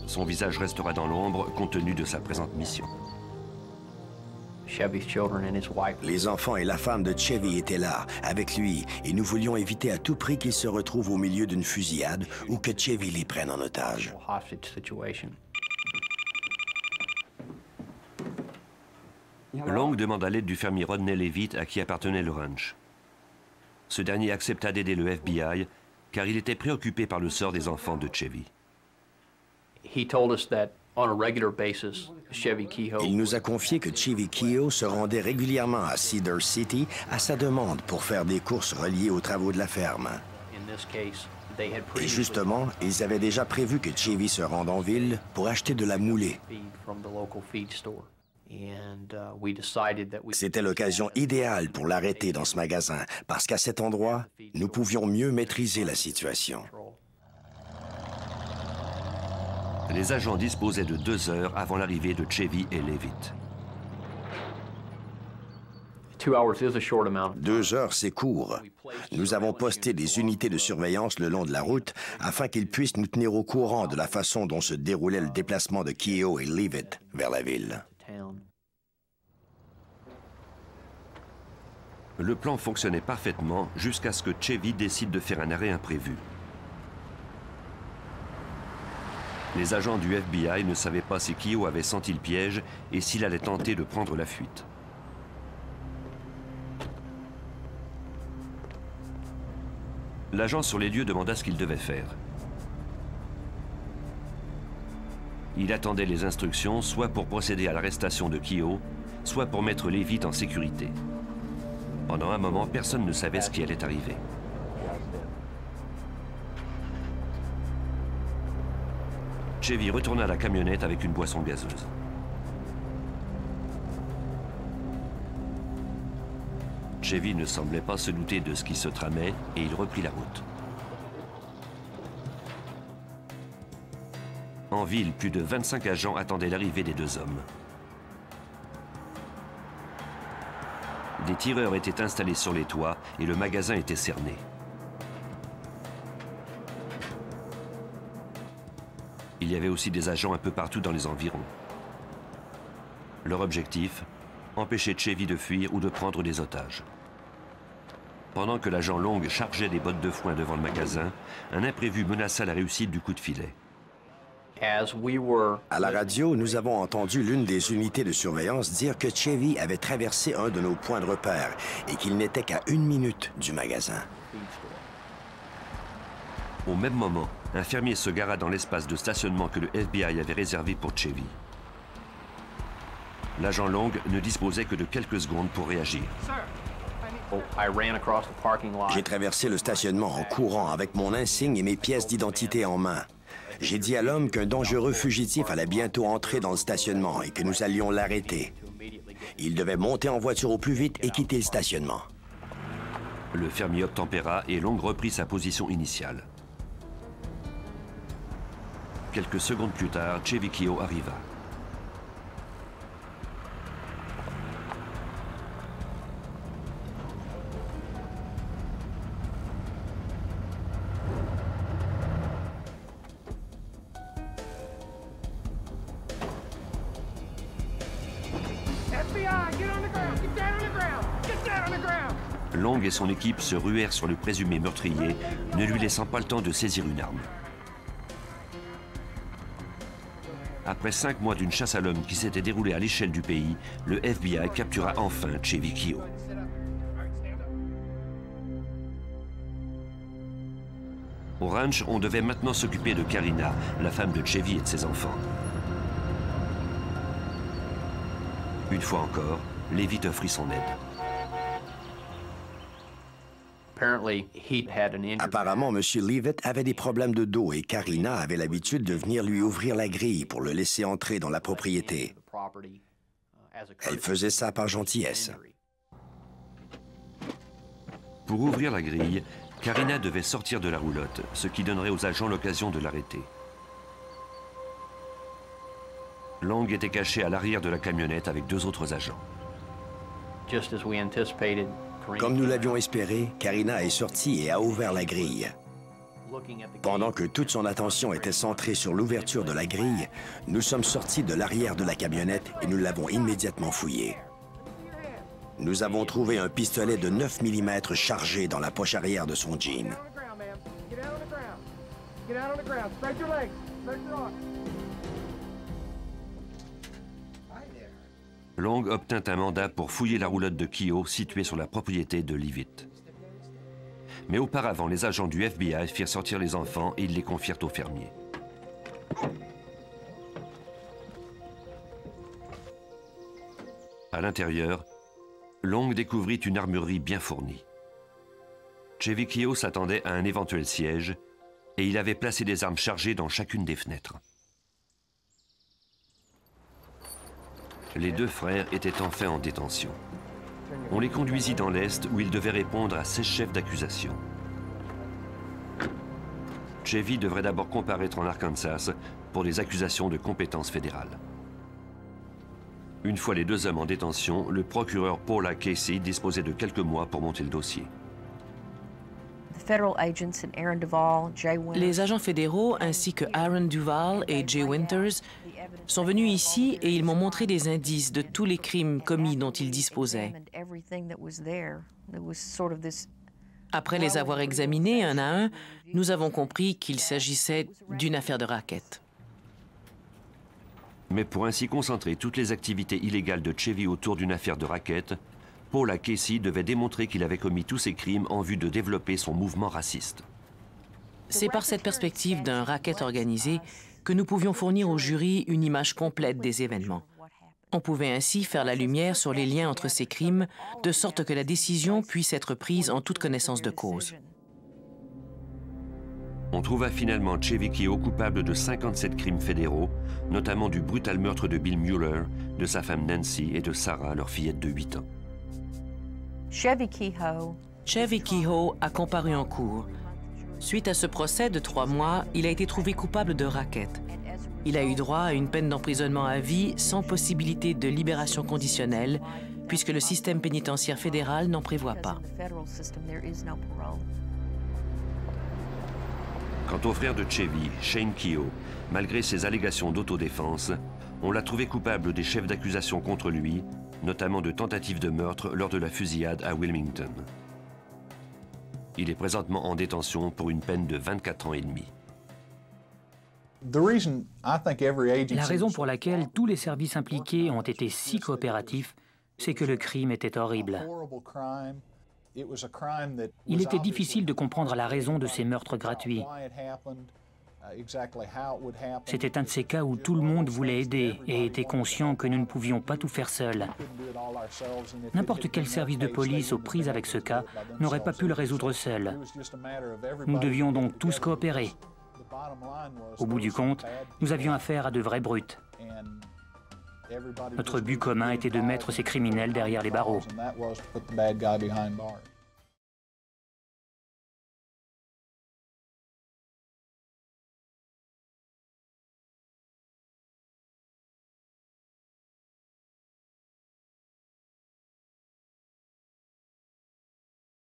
Son visage restera dans l'ombre compte tenu de sa présente mission. Les enfants et la femme de Chevy étaient là, avec lui, et nous voulions éviter à tout prix qu'ils se retrouvent au milieu d'une fusillade ou que Chevy les prenne en otage. Long demanda l'aide du fermier Rodney Levitt à qui appartenait le ranch. Ce dernier accepta d'aider le FBI car il était préoccupé par le sort des enfants de Chevy. Il nous a confié que Chevy Keogh se rendait régulièrement à Cedar City à sa demande pour faire des courses reliées aux travaux de la ferme. Et justement, ils avaient déjà prévu que Chevy se rende en ville pour acheter de la moulée. C'était l'occasion idéale pour l'arrêter dans ce magasin, parce qu'à cet endroit, nous pouvions mieux maîtriser la situation. Les agents disposaient de 2 heures avant l'arrivée de Chevy et Levitt. 2 heures, c'est court. Nous avons posté des unités de surveillance le long de la route afin qu'ils puissent nous tenir au courant de la façon dont se déroulait le déplacement de Keogh et Levitt vers la ville. Le plan fonctionnait parfaitement jusqu'à ce que Chevy décide de faire un arrêt imprévu. Les agents du FBI ne savaient pas si Keogh avait senti le piège et s'il allait tenter de prendre la fuite. L'agent sur les lieux demanda ce qu'il devait faire. Il attendait les instructions soit pour procéder à l'arrestation de Kehoe, soit pour mettre Leavitt en sécurité. Pendant un moment, personne ne savait ce qui allait arriver. Chevy retourna à la camionnette avec une boisson gazeuse. Chevy ne semblait pas se douter de ce qui se tramait et il reprit la route. En ville, plus de 25 agents attendaient l'arrivée des deux hommes. Des tireurs étaient installés sur les toits et le magasin était cerné. Il y avait aussi des agents un peu partout dans les environs. Leur objectif, empêcher Chevy de fuir ou de prendre des otages. Pendant que l'agent Long chargeait des bottes de foin devant le magasin, un imprévu menaça la réussite du coup de filet. À la radio, nous avons entendu l'une des unités de surveillance dire que Chevy avait traversé un de nos points de repère et qu'il n'était qu'à 1 minute du magasin. Au même moment, un fermier se gara dans l'espace de stationnement que le FBI avait réservé pour Chevy. L'agent Long ne disposait que de quelques secondes pour réagir. J'ai traversé le stationnement en courant avec mon insigne et mes pièces d'identité en main. J'ai dit à l'homme qu'un dangereux fugitif allait bientôt entrer dans le stationnement et que nous allions l'arrêter. Il devait monter en voiture au plus vite et quitter le stationnement. Le fermier obtempéra et Long reprit sa position initiale. Quelques secondes plus tard, Chevy Kehoe arriva. Long et son équipe se ruèrent sur le présumé meurtrier, ne lui laissant pas le temps de saisir une arme. Après 5 mois d'une chasse à l'homme qui s'était déroulée à l'échelle du pays, le FBI captura enfin Chevy Kehoe. Au ranch, on devait maintenant s'occuper de Karina, la femme de Chevy et de ses enfants. Une fois encore, Leavitt offrit son aide. Apparemment, M. Leavitt avait des problèmes de dos et Karina avait l'habitude de venir lui ouvrir la grille pour le laisser entrer dans la propriété. Elle faisait ça par gentillesse. Pour ouvrir la grille, Karina devait sortir de la roulotte, ce qui donnerait aux agents l'occasion de l'arrêter. Long était caché à l'arrière de la camionnette avec 2 autres agents. Comme nous l'avions espéré, Karina est sortie et a ouvert la grille. Pendant que toute son attention était centrée sur l'ouverture de la grille, nous sommes sortis de l'arrière de la camionnette et nous l'avons immédiatement fouillée. Nous avons trouvé un pistolet de 9 mm chargé dans la poche arrière de son jean. Long obtint un mandat pour fouiller la roulotte de Kehoe située sur la propriété de Leavitt. Mais auparavant, les agents du FBI firent sortir les enfants et ils les confièrent au fermier. À l'intérieur, Long découvrit une armurerie bien fournie. Chevy Kehoe s'attendait à un éventuel siège et il avait placé des armes chargées dans chacune des fenêtres. Les 2 frères étaient enfin en détention. On les conduisit dans l'Est où ils devaient répondre à 16 chefs d'accusation. Chevy devrait d'abord comparaître en Arkansas pour des accusations de compétence fédérale. Une fois les 2 hommes en détention, le procureur Paula Casey disposait de quelques mois pour monter le dossier. Les agents fédéraux ainsi que Aaron Duval et Jay Winters sont venus ici et ils m'ont montré des indices de tous les crimes commis dont ils disposaient. Après les avoir examinés un à un, nous avons compris qu'il s'agissait d'une affaire de racket. Mais pour ainsi concentrer toutes les activités illégales de Chevy autour d'une affaire de racket, Paula Casey devait démontrer qu'il avait commis tous ces crimes en vue de développer son mouvement raciste. C'est par cette perspective d'un racket organisé que nous pouvions fournir au jury une image complète des événements. On pouvait ainsi faire la lumière sur les liens entre ces crimes, de sorte que la décision puisse être prise en toute connaissance de cause. On trouva finalement Chevy Keough coupable de 57 crimes fédéraux, notamment du brutal meurtre de Bill Mueller, de sa femme Nancy et de Sarah, leur fillette de 8 ans. Chevy Keough a comparu en cour. Suite à ce procès de 3 mois, il a été trouvé coupable de racket. Il a eu droit à une peine d'emprisonnement à vie sans possibilité de libération conditionnelle, puisque le système pénitentiaire fédéral n'en prévoit pas. Quant au frère de Chevy, Shane Keough, malgré ses allégations d'autodéfense, on l'a trouvé coupable des chefs d'accusation contre lui, notamment de tentative de meurtre lors de la fusillade à Wilmington. Il est présentement en détention pour une peine de 24 ans et demi. La raison pour laquelle tous les services impliqués ont été si coopératifs, c'est que le crime était horrible. Il était difficile de comprendre la raison de ces meurtres gratuits. C'était un de ces cas où tout le monde voulait aider et était conscient que nous ne pouvions pas tout faire seuls. N'importe quel service de police aux prises avec ce cas n'aurait pas pu le résoudre seul. Nous devions donc tous coopérer. Au bout du compte, nous avions affaire à de vrais brutes. Notre but commun était de mettre ces criminels derrière les barreaux.